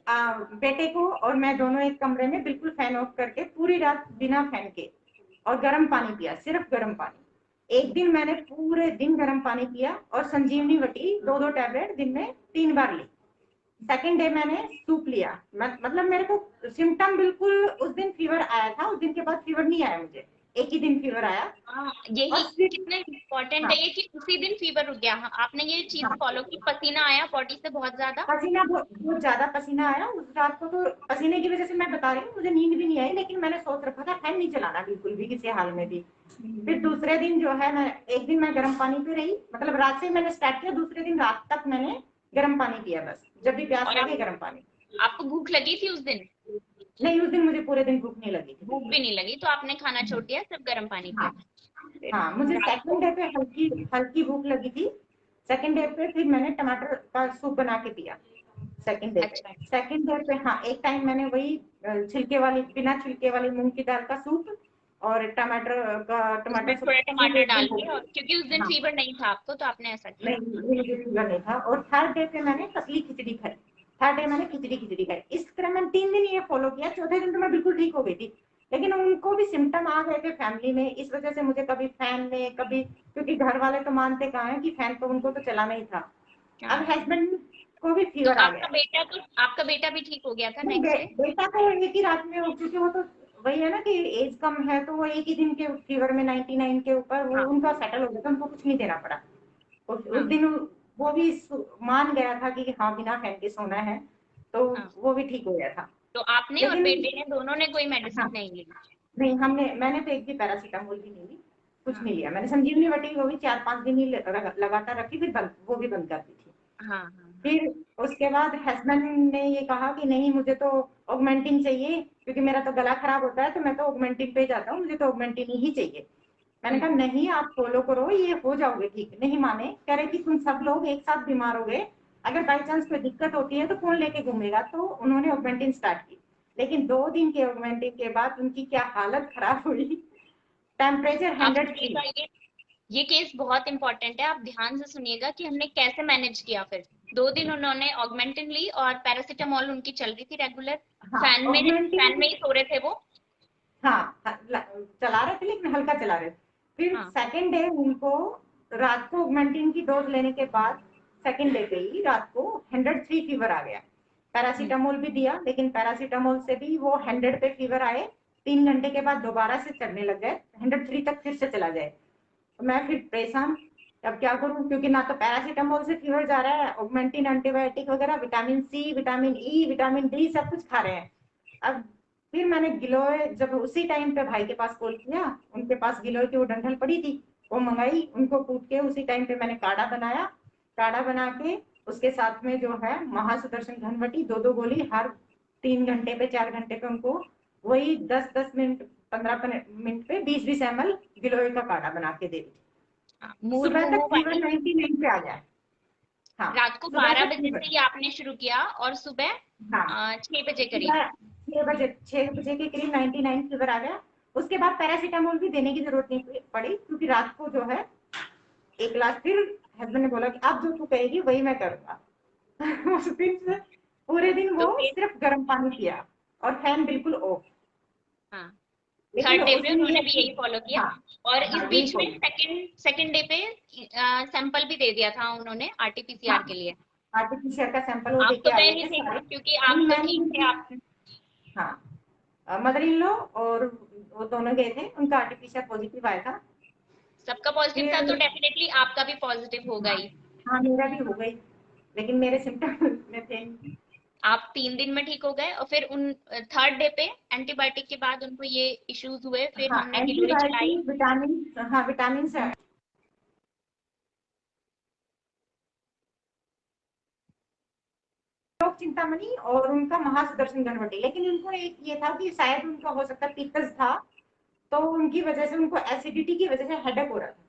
बेटे को और मैं दोनों एक कमरे में बिल्कुल फैन ऑफ करके पूरी रात बिना फैन के, और गर्म पानी पिया, सिर्फ गर्म पानी। एक दिन मैंने पूरे दिन गर्म पानी पिया, और संजीवनी बटी 2-2 टैबलेट दिन में 3 बार ली। सेकेंड डे मैंने सूप लिया। मतलब मेरे को सिम्टम बिल्कुल, उस दिन फीवर आया था, उस दिन के बाद फीवर नहीं आया मुझे, एक ही दिन फीवर आया। हाँ, और यही फिर कितना इम्पोर्टेंट हाँ है ये कि उसी दिन फीवर रुक गया। हाँ, आपने ये चीज हाँ, फॉलो की, पसीना आया बॉडी से बहुत ज्यादा। पसीना बहुत बहुत ज्यादा पसीना आया उस रात को। तो पसीने की वजह से मैं बता रही हूँ, मुझे नींद भी नहीं आई, लेकिन मैंने सोच रखा था फैन नहीं चलाना बिल्कुल भी, किसी हाल में भी। फिर दूसरे दिन जो है, मैं एक दिन मैं गर्म पानी पे रही, मतलब रात से मैंने स्टार्ट किया, दूसरे दिन रात तक मैंने गर्म पानी पिया, बस जब भी प्यास और लगे गर्म पानी। आपको भूख लगी थी उस दिन? नहीं, उस दिन मुझे पूरे दिन भूख नहीं लगी थी भूख बिल्कुल भी भी। नहीं लगी तो आपने खाना छोड़ दिया, सिर्फ गर्म पानी हाँ पिया। फिर हाँ, मुझे रात सेकंड को? डे पे हल्की हल्की भूख लगी थी। सेकंड डे पे फिर मैंने टमाटर का सूप बना के पिया। सेकंड डे पे, अच्छा। सेकंड डे पे हाँ, एक टाइम मैंने वही छिलके वाली, बिना छिलके वाली मूंग की दाल का सूप, और टमाटर का, टमाटर उसमें सूप, थोड़े सूप टमाटर एक डाल दिन हो के, और गया। क्योंकि उस दिन हाँ, फीवर नहीं था आपको तो आपने ऐसा किया। नहीं, मुझे फीवर नहीं था। और थर्ड डे पे मैंने पतली खिचड़ी खाई। थर्ड डे मैंने खिचड़ी खिचड़ी खाई। इस तरह मैंने 3 दिन ये फॉलो किया। चौथे दिन तो मैं बिल्कुल ठीक हो गई थी, लेकिन उनको भी सिम्टम आ गए थे फैमिली में, इस वजह से मुझे कभी फैन में, कभी, क्योंकि घर वाले तो मानते कहाँ है कि फैन तो उनको तो चलाना ही था। अब हाँ, हस्बैंड को भी तो फीवर आ गया। आपका बेटा भी ठीक हो गया था नहीं, नेक्स्ट डे? बेटा तो एक ही रात में क्योंकि वो तो वही है ना कि एज कम है, तो वो एक ही दिन के फीवर में 99 के ऊपर वो हाँ उनका सेटल हो गया था, उनको कुछ नहीं देना पड़ा। उस हाँ दिन वो भी मान गया था कि हाँ, बिना फैन के सोना है, तो हाँ। वो भी ठीक हो गया था। तो आपने और लेकिन बेटे ने दोनों ने कोई हाँ, मेडिसिन नहीं ली? नहीं, मैंने तो एक भी पैरासीटामोल भी नहीं ली, कुछ नहीं हाँ लिया। मैंने संजीवनी बटी वो भी 4-5 दिन ही लगातार रखी, फिर बंद, वो भी बंद कर दी थी। हाँ हाँ हाँ। फिर उसके बाद हस्बैंड ने ये कहा कि नहीं, मुझे तो ऑगमेंटिन चाहिए, क्योंकि मेरा तो गला खराब होता है, तो मैं तो ऑगमेंटिन पे ही जाता हूँ, मुझे तो ऑगमेंटिन ही चाहिए। मैंने कहा हम्म। नहीं, आप फॉलो करो, ये हो जाओगे ठीक। नहीं माने, कह रहे कि तुम सब लोग एक साथ बीमार हो गए, अगर बाई चांस कोई दिक्कत होती है तो कौन लेके घूमेगा। तो उन्होंने ऑगमेंटिन स्टार्ट की, लेकिन 2 दिन के ऑगमेंटिन के बाद उनकी क्या हालत खराब हुई। टेम्परेचर आप 103। सुनिएगा, ये केस बहुत इंपॉर्टेंट है, आप ध्यान से सुनिएगा कि हमने कैसे मैनेज किया। फिर 2 दिन उन्होंने ऑगमेंटिन ली और पैरासीटामोल उनकी चल रही थी रेगुलर। हाँ, फैन में ऑगमेंटिन। ही सो रहे थे वो। हाँ, चला रहे थे, लेकिन हल्का चला रहे थे। फिर हाँ। सेकंड डे उनको, रात को ऑगमेंटिन की डोज लेने के बाद, सेकंड डे पे ही रात को 103 फीवर आ गया। हम्म। पैरासीटामोल भी दिया, लेकिन पैरासीटामोल से भी वो 100 पे फीवर आए। 3 घंटे के बाद दोबारा से चढ़ने लग गए, 103 तक फिर से चला जाए। तो मैं फिर परेशान, अब क्या करूं, क्योंकि ना तो पैरासीटामोल से फीवर जा रहा है, ऑगमेंटिन, एंटीबायोटिक वगैरह, vitamin C, vitamin E, vitamin D सब कुछ खा रहे हैं। अब फिर मैंने गिलोय, जब उसी टाइम पे भाई के पास कॉल किया, उनके पास गिलोय की वो डंठल पड़ी थी, वो मंगाई, उनको कूट के उसी टाइम पे मैंने काढ़ा बनाया। काढ़ा बना के उसके साथ में जो है महासुदर्शन घनवटी 2-2 गोली हर 3 घंटे पे 4 घंटे पे उनको, वही 10-10 मिनट 15 मिनट पे 20-20 ml गिलोय का काढ़ा बना के दे दी। हाँ, सुबह मुर्मूहू तक फीवर वाली। 99 पे आ जाए। हाँ, रात को सुबह 12 तक बजे फीवर। से ये आपने शुरू किया और सुबह हाँ, 6 बजे करीब। सुबह 6 बजे के करीब 99 फीवर आ गया। उसके बाद पैरासीटामोल भी देने की जरूरत नहीं पड़ी, क्योंकि रात को जो है एक गिलास फिर हस्बैंड ने बोला कि अब जो तू कहेगी वही मैं करूंगा। उस दिन से पूरे दिन तो वो फिर सिर्फ गर्म पानी पिया और फैन बिल्कुल ऑफ। हाँ, लेकिन थर्ड डे उस पे दिन उन्होंने ये, भी यही फॉलो किया। हाँ और इस हाँ यही बीच में फॉलो। सेकंड डे पे सैंपल भी दे दिया था उन्होंने हाँ, आरटीपीसीआर के लिए। आर्टिफिशियल का सैंपल वो आप देके तो आ गए गए नहीं थे थे सारे। क्योंकि नहीं, आप तो मैंने ठीक थे बिल्कुल, आप। हाँ मदर इन लॉ और वो दोनों गए थे, उनका आर्टिफिशियल पॉजिटिव आया था। सबका पॉजिटिव था तो फिर डेफिनेटली आपका भी पॉजिटिव होगा हाँ, ही। हाँ मेरा भी हो गई, लेकिन मेरे सिम्टम में थे नहीं। आप 3 दिन में ठीक हो गए और फिर उन थर्ड डे पे एंटीबायोटिक के बाद उनको ये इश्यूज हुए, फिर हाँ, हमने गिलोय चलाई। एंटीबायोटिक, विटामिन, हाँ विटामिन से लोग चिंतामणि और उनका महासुदर्शन घनवटी। लेकिन उनको एक ये था कि शायद उनका हो सकता है पित्तज था, तो उनकी वजह से उनको एसिडिटी की वजह से हेडेक हो रहा था।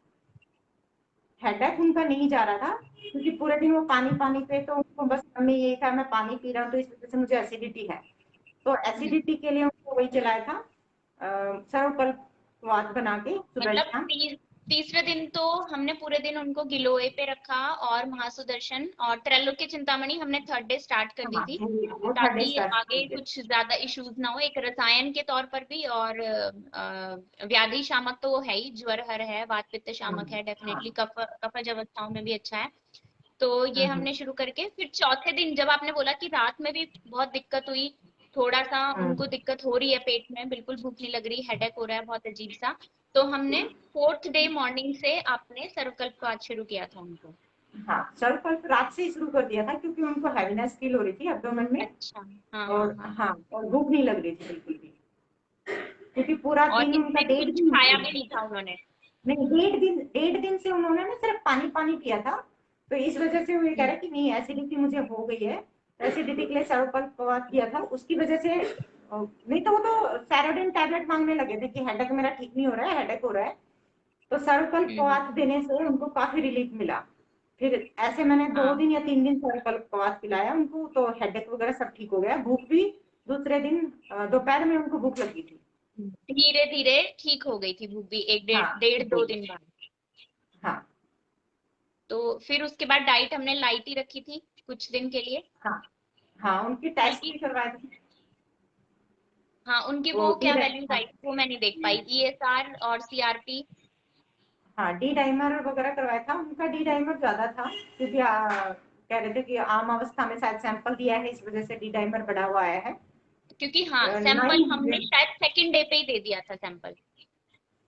हेडेक उनका नहीं जा रहा था, क्योंकि पूरे दिन वो पानी पानी पे, तो उनको बस में यही था मैं पानी पी रहा हूँ तो इस वजह से मुझे एसिडिटी है। तो हम्म, एसिडिटी के लिए उनको वही चलाया था, सर्वकल्पवात बना के सुबह मतलब शाम। तीसरे दिन तो हमने पूरे दिन उनको गिलोय पे रखा और महासुदर्शन और त्रेलोक्य की चिंतामणि हमने थर्ड डे स्टार्ट कर दी हाँ, थी, वो थर्ड डे ताकि स्टार्ट आगे किया। कुछ ज्यादा इश्यूज ना हो, एक रसायन के तौर पर भी और व्याधि शामक तो वो है ही, ज्वर हर है, वात पित्त हाँ शामक है, हाँ। डेफिनेटली कफज अवस्थाओं में भी अच्छा है। तो ये हम्म हमने शुरू करके फिर चौथे दिन जब आपने बोला कि रात में भी बहुत दिक्कत हुई, थोड़ा सा हम्म। उनको दिक्कत हो रही है, पेट में बिल्कुल भूख नहीं लग रही, हेडेक हो रहा है बहुत अजीब सा, तो हमने फोर्थ डे मॉर्निंग से आपने सर्वकल्प शुरू किया था उनको। हाँ, सर्कल रात से ही शुरू कर दिया था, क्योंकि उनको हैवीनेस फील हो रही थी एब्डोमेन में। अच्छा। हाँ हाँ और हाँ। हाँ, और भूख नहीं लग रही थी बिल्कुल भी, क्योंकि पूरा और दिन इस उनका दिन डेढ़ कुछ दिन खाया भी नहीं था उन्होंने। नहीं, डेढ़ दिन से उन्होंने ना सिर्फ पानी पानी पिया था। तो इस वजह से वो ये कह रहे हम्म, कि नहीं एसिडिटी मुझे हो गई है, एसिडिटी के लिए सर्वकल्पवात किया था उसकी वजह से। नहीं तो वो तो सैरोडिन टैबलेट मांगने लगे थे कि हेडेक मेरा ठीक नहीं हो रहा है, हेडेक हो रहा है। तो हम्म, सर्वकल्पवात देने से उनको काफी रिलीफ मिला। फिर ऐसे मैंने दो हाँ, दिन या 3 दिन सर्वकल्पवात पिलाया उनको, तो हेडेक वगैरह सब ठीक हो गया। भूख भी दूसरे दिन दोपहर में उनको भूख लगी थी। धीरे धीरे ठीक हो गई थी भूख भी, एक डेढ़ हाँ, डेढ़ ठीक हो दो गई। दिन बाद। हाँ तो फिर उसके बाद डाइट हमने लाइट ही रखी थी कुछ दिन के लिए। हाँ हाँ, उनकी टेस्ट हल्की। भी करवाए थे। हाँ, उनकी वो वो डी, क्या वैल्यूज हाँ आई थी वो मैं नहीं देख पाई, ईएसआर और सीआरपी। हाँ, डी डाइमर वगैरह करवाया था। उनका डी डाइमर ज्यादा था, क्योंकि कह रहे थे कि आम अवस्था में शायद सैंपल दिया है, इस वजह से डी डाइमर बढ़ा हुआ आया है। क्योंकि हाँ, सैंपल हमने 900, शायद सेकंड डे पे ही दे दिया था सैंपल।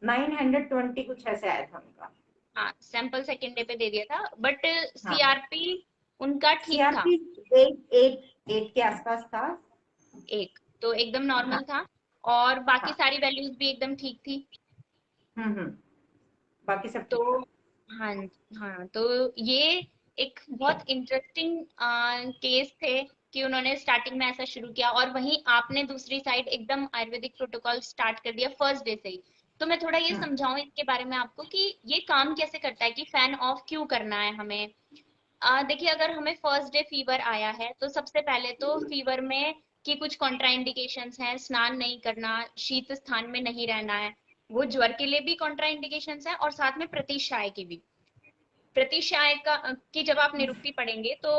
920 कुछ ऐसे आया था उनका। हाँ, सैंपल सेकंड डे पे दे दिया था, बट हाँ, सीआरपी उनका ठीक था। सीआरपी एट एट एट के आसपास था। एक तो एकदम नॉर्मल हाँ था और बाकी हाँ। सारी वैल्यूज भी एकदम ठीक थी। हम्म। बाकी सब तो ठीक था। हाँ, हाँ तो ये एक बहुत इंटरेस्टिंग केस थे कि उन्होंने स्टार्टिंग में ऐसा शुरू किया और वहीं आपने दूसरी साइड एकदम आयुर्वेदिक प्रोटोकॉल स्टार्ट कर दिया फर्स्ट डे से ही। तो मैं थोड़ा ये हम्म समझाऊं इसके बारे में आपको कि ये काम कैसे करता है, कि फैन ऑफ क्यों करना है हमें। देखिए, अगर हमें फर्स्ट डे फीवर आया है तो सबसे पहले तो फीवर में कि कुछ कॉन्ट्राइंडिकेशंस हैं, स्नान नहीं करना, शीत स्थान में नहीं रहना है, वो ज्वर के लिए भी कॉन्ट्राइंडिकेशंस है और साथ में प्रतिशाय की भी। प्रतिशाय का की जब आप निरुक्ति पढ़ेंगे तो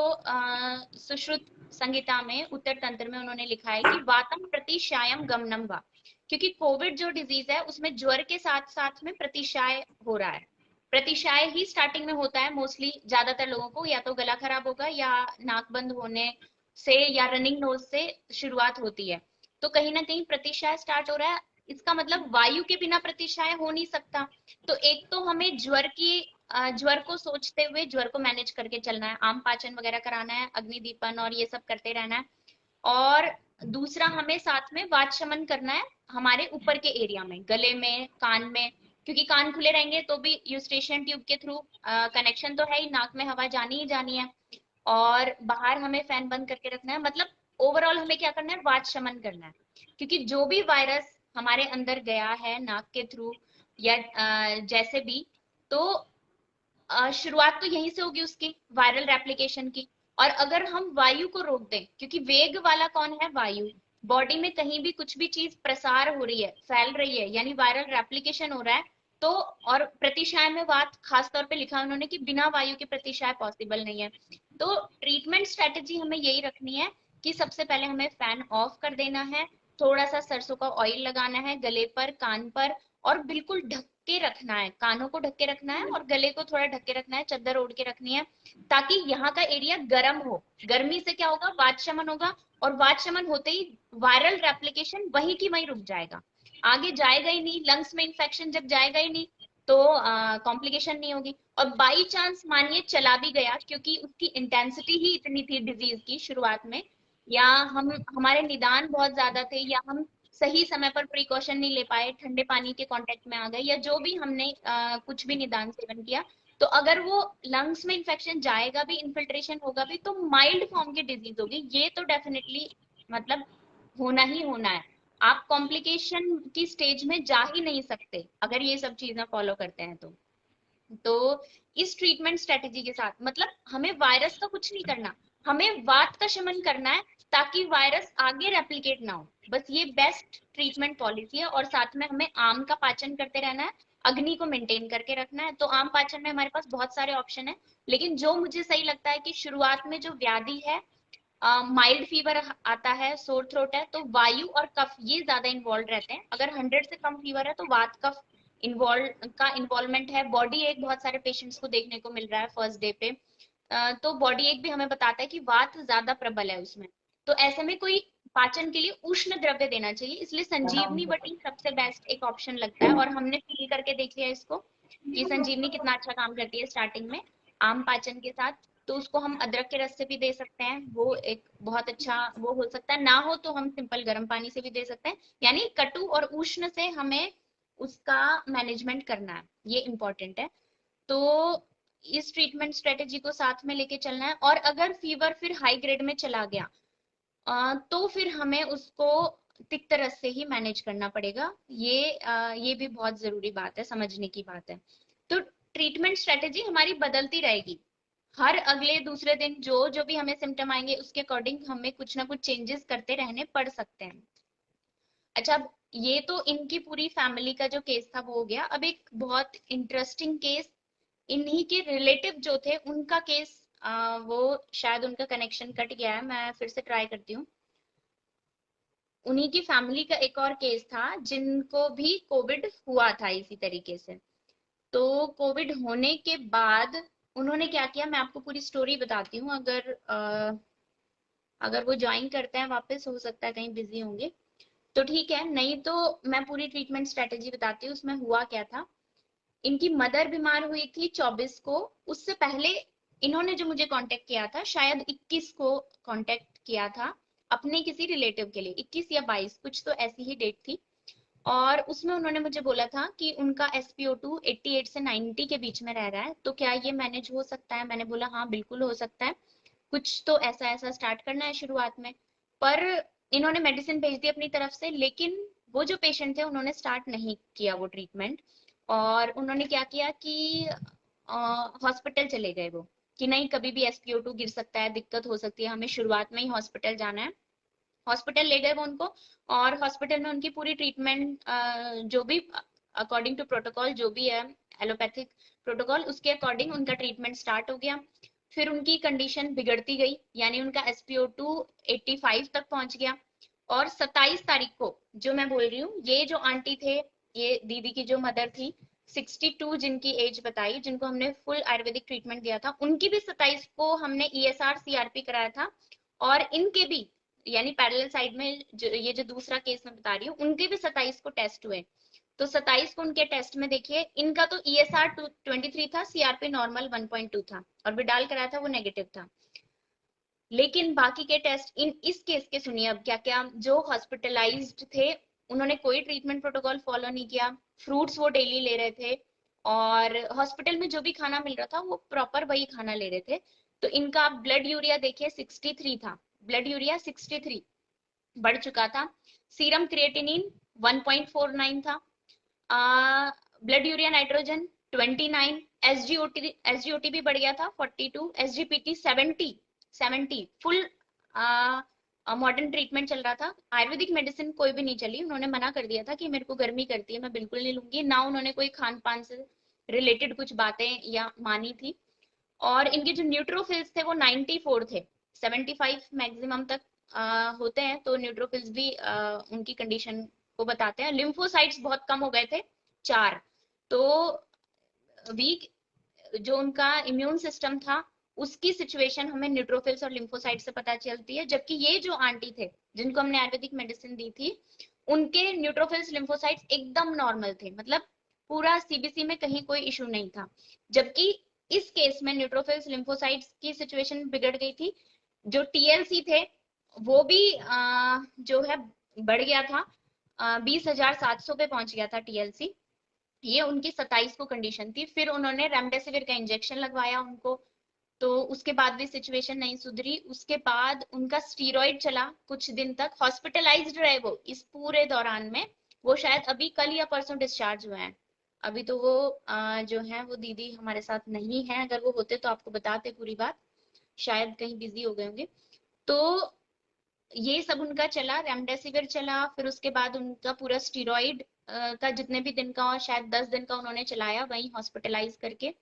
सुश्रुत संहिता में उत्तर तंत्र में उन्होंने लिखा है कि वातम प्रतिशायम गमनम वा, क्योंकि कोविड जो डिजीज है उसमें ज्वर के साथ साथ में प्रतिशाय हो रहा है। प्रतिशाय ही स्टार्टिंग में होता है मोस्टली, ज्यादातर लोगों को या तो गला खराब होगा या नाक बंद होने से या रनिंग नोज से शुरुआत होती है। तो कहीं ना कहीं प्रतिशाय स्टार्ट हो रहा है, इसका मतलब वायु के बिना प्रतिशाय हो नहीं सकता। तो एक तो हमें ज्वर को सोचते हुए ज्वर को मैनेज करके चलना है, आम पाचन वगैरह कराना है, अग्नि दीपन और ये सब करते रहना है। और दूसरा हमें साथ में वात शमन करना है हमारे ऊपर के एरिया में, गले में, कान में, क्योंकि कान खुले रहेंगे तो भी यूस्टेशियन ट्यूब के थ्रू कनेक्शन तो है ही, नाक में हवा जानी ही जानी है। और बाहर हमें फैन बंद करके रखना है, मतलब ओवरऑल हमें क्या करना है, वात शमन करना है। क्योंकि जो भी वायरस हमारे अंदर गया है नाक के थ्रू या जैसे भी, तो शुरुआत तो यहीं से होगी उसकी वायरल रेप्लिकेशन की। और अगर हम वायु को रोक दें, क्योंकि वेग वाला कौन है, वायु। बॉडी में कहीं भी कुछ भी चीज प्रसार हो रही है, फैल रही है, यानी वायरल रेप्लिकेशन हो रहा है, तो और प्रतिशाय में बात खास तौर पे लिखा है उन्होंने कि बिना वायु के प्रतिशाय पॉसिबल नहीं है। तो ट्रीटमेंट स्ट्रेटेजी हमें यही रखनी है कि सबसे पहले हमें फैन ऑफ कर देना है, थोड़ा सा सरसों का ऑयल लगाना है गले पर, कान पर, और बिल्कुल ढक के रखना है, कानों को ढक के रखना है और गले को थोड़ा ढक के रखना है, चादर ओढ़ के रखनी है, ताकि यहाँ का एरिया गर्म हो। गर्मी से क्या होगा, वात शमन होगा, और वात शमन होते ही वायरल रेप्लिकेशन वहीं की वहीं रुक जाएगा, आगे जाएगा ही नहीं। लंग्स में इंफेक्शन जब जाएगा ही नहीं तो कॉम्प्लिकेशन नहीं होगी। और बाई चांस मानिए चला भी गया, क्योंकि उसकी इंटेंसिटी ही इतनी थी डिजीज की शुरुआत में, या हम हमारे निदान बहुत ज्यादा थे, या हम सही समय पर प्रिकॉशन नहीं ले पाए, ठंडे पानी के कांटेक्ट में आ गए, या जो भी हमने कुछ भी निदान सेवन किया, तो अगर वो लंग्स में इंफेक्शन जाएगा भी, इन्फिल्ट्रेशन होगा भी, तो माइल्ड फॉर्म की डिजीज होगी, ये तो डेफिनेटली मतलब होना ही होना है। आप कॉम्प्लिकेशन की स्टेज में जा ही नहीं सकते अगर ये सब चीजें फॉलो करते हैं तो इस ट्रीटमेंट स्ट्रेटेजी के साथ मतलब हमें वायरस का कुछ नहीं करना, हमें वात का शमन करना है, ताकि वायरस आगे रेप्लिकेट ना हो। बस ये बेस्ट ट्रीटमेंट पॉलिसी है। और साथ में हमें आम का पाचन करते रहना है, अग्नि को मेंटेन करके रखना है। तो आम पाचन में हमारे पास बहुत सारे ऑप्शन है, लेकिन जो मुझे सही लगता है कि शुरुआत में जो व्याधि है, माइल्ड फीवर आता है, सोर थ्रोट है, तो वायु और कफ ये ज्यादा इन्वॉल्व रहते हैं। अगर 100 से कम फीवर है तो वात कफ इन्वॉल्वमेंट है। बॉडी एक बहुत सारे पेशेंट्स को देखने को मिल रहा है फर्स्ट डे पे, तो बॉडी एक भी हमें बताता है कि वात ज्यादा प्रबल है उसमें। तो ऐसे में कोई पाचन के लिए उष्ण द्रव्य देना चाहिए, इसलिए संजीवनी बटी सबसे बेस्ट एक ऑप्शन लगता है। और हमने फील करके देख लिया इसको कि संजीवनी कितना अच्छा काम करती है स्टार्टिंग में आम पाचन के साथ। तो उसको हम अदरक के रस से भी दे सकते हैं, वो एक बहुत अच्छा वो हो सकता है। ना हो तो हम सिंपल गर्म पानी से भी दे सकते हैं, यानी कटु और उष्ण से हमें उसका मैनेजमेंट करना है, ये इंपॉर्टेंट है। तो इस ट्रीटमेंट स्ट्रेटेजी को साथ में लेके चलना है। और अगर फीवर फिर हाई ग्रेड में चला गया तो फिर हमें उसको तिक्त रस से ही मैनेज करना पड़ेगा। ये भी बहुत जरूरी बात है, समझने की बात है। तो ट्रीटमेंट स्ट्रेटेजी हमारी बदलती रहेगी, हर अगले दूसरे दिन जो जो भी हमें सिम्टम आएंगे उसके अकॉर्डिंग हमें कुछ ना कुछ चेंजेस करते रहने पड़ सकते हैं। अच्छा, अब ये तो इनकी पूरी फैमिली का जो केस था वो हो गया। अब एक बहुत इंटरेस्टिंग केस, इन्हीं के रिलेटिव जो थे उनका केस, वो शायद उनका कनेक्शन कट गया है, मैं फिर से ट्राई करती हूँ। उन्हीं की फैमिली का एक और केस था जिनको भी कोविड हुआ था इसी तरीके से। तो कोविड होने के बाद उन्होंने क्या किया, मैं आपको पूरी स्टोरी बताती हूँ। अगर वो ज्वाइन करते हैं वापस, हो सकता है कहीं बिजी होंगे तो ठीक है, नहीं तो मैं पूरी ट्रीटमेंट स्ट्रेटेजी बताती हूँ। उसमें हुआ क्या था, इनकी मदर बीमार हुई थी 24 को। उससे पहले इन्होंने जो मुझे कांटेक्ट किया था, शायद 21 को कांटेक्ट किया था अपने किसी रिलेटिव के लिए, 21 या 22 कुछ तो ऐसी ही डेट थी। और उसमें उन्होंने मुझे बोला था कि उनका SpO2 88 से 90 के बीच में रह रहा है, तो क्या ये मैनेज हो सकता है। मैंने बोला हाँ बिल्कुल हो सकता है, कुछ तो ऐसा ऐसा स्टार्ट करना है शुरुआत में। पर इन्होंने मेडिसिन भेज दी अपनी तरफ से, लेकिन वो जो पेशेंट थे उन्होंने स्टार्ट नहीं किया वो ट्रीटमेंट। और उन्होंने क्या किया कि हॉस्पिटल चले गए वो, कि नहीं कभी भी SpO2 गिर सकता है, दिक्कत हो सकती है, हमें शुरुआत में ही हॉस्पिटल जाना है। हॉस्पिटल ले गए वो उनको, और हॉस्पिटल में उनकी पूरी ट्रीटमेंट जो भी अकॉर्डिंग टू प्रोटोकॉल जो भी है एलोपैथिक प्रोटोकॉल, उसके अकॉर्डिंग उनका ट्रीटमेंट स्टार्ट हो गया। फिर उनकी कंडीशन बिगड़ती गई, यानी उनका SpO2 85 तक पहुंच गया। और 27 तारीख को जो मैं बोल रही हूँ, ये जो आंटी थे, ये दीदी की जो मदर थी, 62 जिनकी एज बताई, जिनको हमने फुल आयुर्वेदिक ट्रीटमेंट दिया था, उनकी भी 27 को हमने ESR CRP कराया था। और इनके भी, यानी पैरेलल साइड में ये जो दूसरा केस मैं बता रही हूँ, उनके भी 27 को टेस्ट हुए। तो 27 को उनके टेस्ट में देखिए, इनका तो ESR 23 था, CRP नॉर्मल 1.2 था, और विडाल कराया था वो नेगेटिव था। लेकिन बाकी के टेस्ट इन इस केस के सुनिए अब क्या क्या, जो हॉस्पिटलाइज्ड थे उन्होंने कोई ट्रीटमेंट प्रोटोकॉल फॉलो नहीं किया। फ्रूट्स वो डेली ले रहे थे और हॉस्पिटल में जो भी खाना मिल रहा था वो प्रॉपर वही खाना ले रहे थे। तो इनका ब्लड यूरिया देखिए 63 था, ब्लड यूरिया 63 बढ़ चुका था। सीरम क्रिएटिनिन 1.49 था। ब्लड यूरिया नाइट्रोजन 29, एसजीओटी भी बढ़ गया था 42, एसजीपीटी 70 फुल मॉडर्न ट्रीटमेंट चल रहा था। आयुर्वेदिक मेडिसिन कोई भी नहीं चली, उन्होंने मना कर दिया था कि मेरे को गर्मी करती है, मैं बिल्कुल नहीं लूंगी ना। उन्होंने कोई खान पान से रिलेटेड कुछ बातें या मानी थी। और इनके जो न्यूट्रोफिल्स थे वो 94 थे, 75 मैक्सिमम तक होते हैं, तो न्यूट्रोफिल्स भी उनकी कंडीशन को बताते हैं। लिम्फोसाइट्स बहुत कम हो गए थे 4। तो वीक जो उनका इम्यून सिस्टम था उसकी सिचुएशन हमें न्यूट्रोफिल्स और लिम्फोसाइट से पता चलती है। जबकि ये जो आंटी थे जिनको हमने आयुर्वेदिक मेडिसिन दी थी उनके न्यूट्रोफिल्स लिम्फोसाइट्स एकदम नॉर्मल थे, मतलब पूरा सीबीसी में कहीं कोई इशू नहीं था। जबकि इस केस में न्यूट्रोफिल्स लिम्फोसाइट्स की सिचुएशन बिगड़ गई थी। जो टीएलसी थे वो भी जो है बढ़ गया था, 20,700 पे पहुंच गया था टीएलसी। ये उनकी 27 को कंडीशन थी। फिर उन्होंने रेमडेसिविर का इंजेक्शन लगवाया उनको, तो उसके बाद भी सिचुएशन नहीं सुधरी। उसके बाद उनका स्टीरॉइड चला कुछ दिन तक, हॉस्पिटलाइज्ड रहे वो इस पूरे दौरान में। वो शायद अभी कल या परसों डिस्चार्ज हुए हैं। अभी तो वो जो है वो दीदी हमारे साथ नहीं है, अगर वो होते तो आपको बताते पूरी बात, शायद कहीं बिजी हो गए होंगे। तो ये सब उनका चला, रेमडेसिविर चला, फिर उसके बाद उनका पूरा स्टीरॉइड का जितने भी दिन का, शायद 10 दिन का उन्होंने चलाया वहीं हॉस्पिटलाइज करके।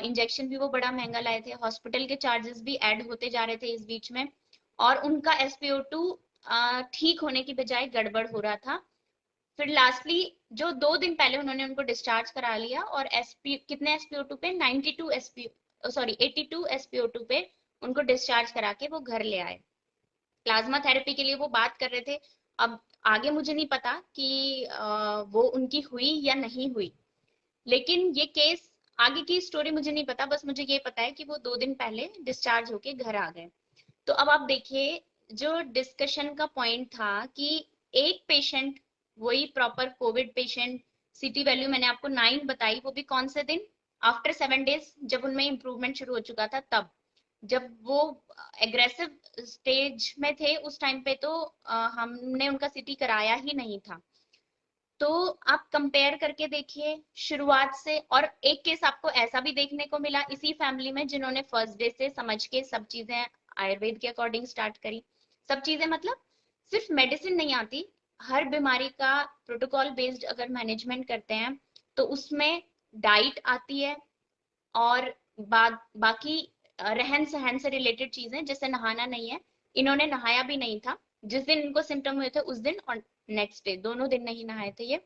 इंजेक्शन भी वो बड़ा महंगा लाए थे, हॉस्पिटल के चार्जेस भी ऐड होते जा रहे थे इस बीच में। और उनका SpO2 ठीक होने की बजाय गड़बड़ हो रहा था। फिर लास्टली जो 2 दिन पहले उन्होंने उनको डिस्चार्ज करा लिया और कितने SpO2 पे 92 सॉरी 82 SpO2 पे उनको डिस्चार्ज करा के वो घर ले आए। प्लाज्मा थेरेपी के लिए वो बात कर रहे थे। अब आगे मुझे नहीं पता कि वो उनकी हुई या नहीं हुई, लेकिन ये केस आगे की स्टोरी मुझे नहीं पता, बस मुझे ये पता है कि वो 2 दिन पहले डिस्चार्ज होके घर आ गए। तो अब आप देखिए जो डिस्कशन का पॉइंट था कि एक पेशेंट, वही प्रॉपर कोविड पेशेंट, सीटी वैल्यू मैंने आपको 9 बताई, वो भी कौन से दिन, आफ्टर 7 डेज, जब उनमें इंप्रूवमेंट शुरू हो चुका था तब। जब वो एग्रेसिव स्टेज में थे उस टाइम पे तो हमने उनका सीटी कराया ही नहीं था। तो आप कंपेयर करके देखिए शुरुआत से। और एक केस आपको ऐसा भी देखने को मिला इसी फैमिली में जिन्होंने फर्स्ट डे से समझ के सब चीजें आयुर्वेद के अकॉर्डिंग स्टार्ट करी। सब चीजें मतलब सिर्फ मेडिसिन नहीं आती, हर बीमारी का प्रोटोकॉल बेस्ड अगर मैनेजमेंट करते हैं तो उसमें डाइट आती है और बाकी रहन सहन से रिलेटेड चीजें, जैसे नहाना नहीं है, इन्होंने नहाया भी नहीं था जिस दिन इनको सिम्टम हुए थे उस दिन, और नेक्स्ट डे दोनों दिन नहीं नहाए थे ये।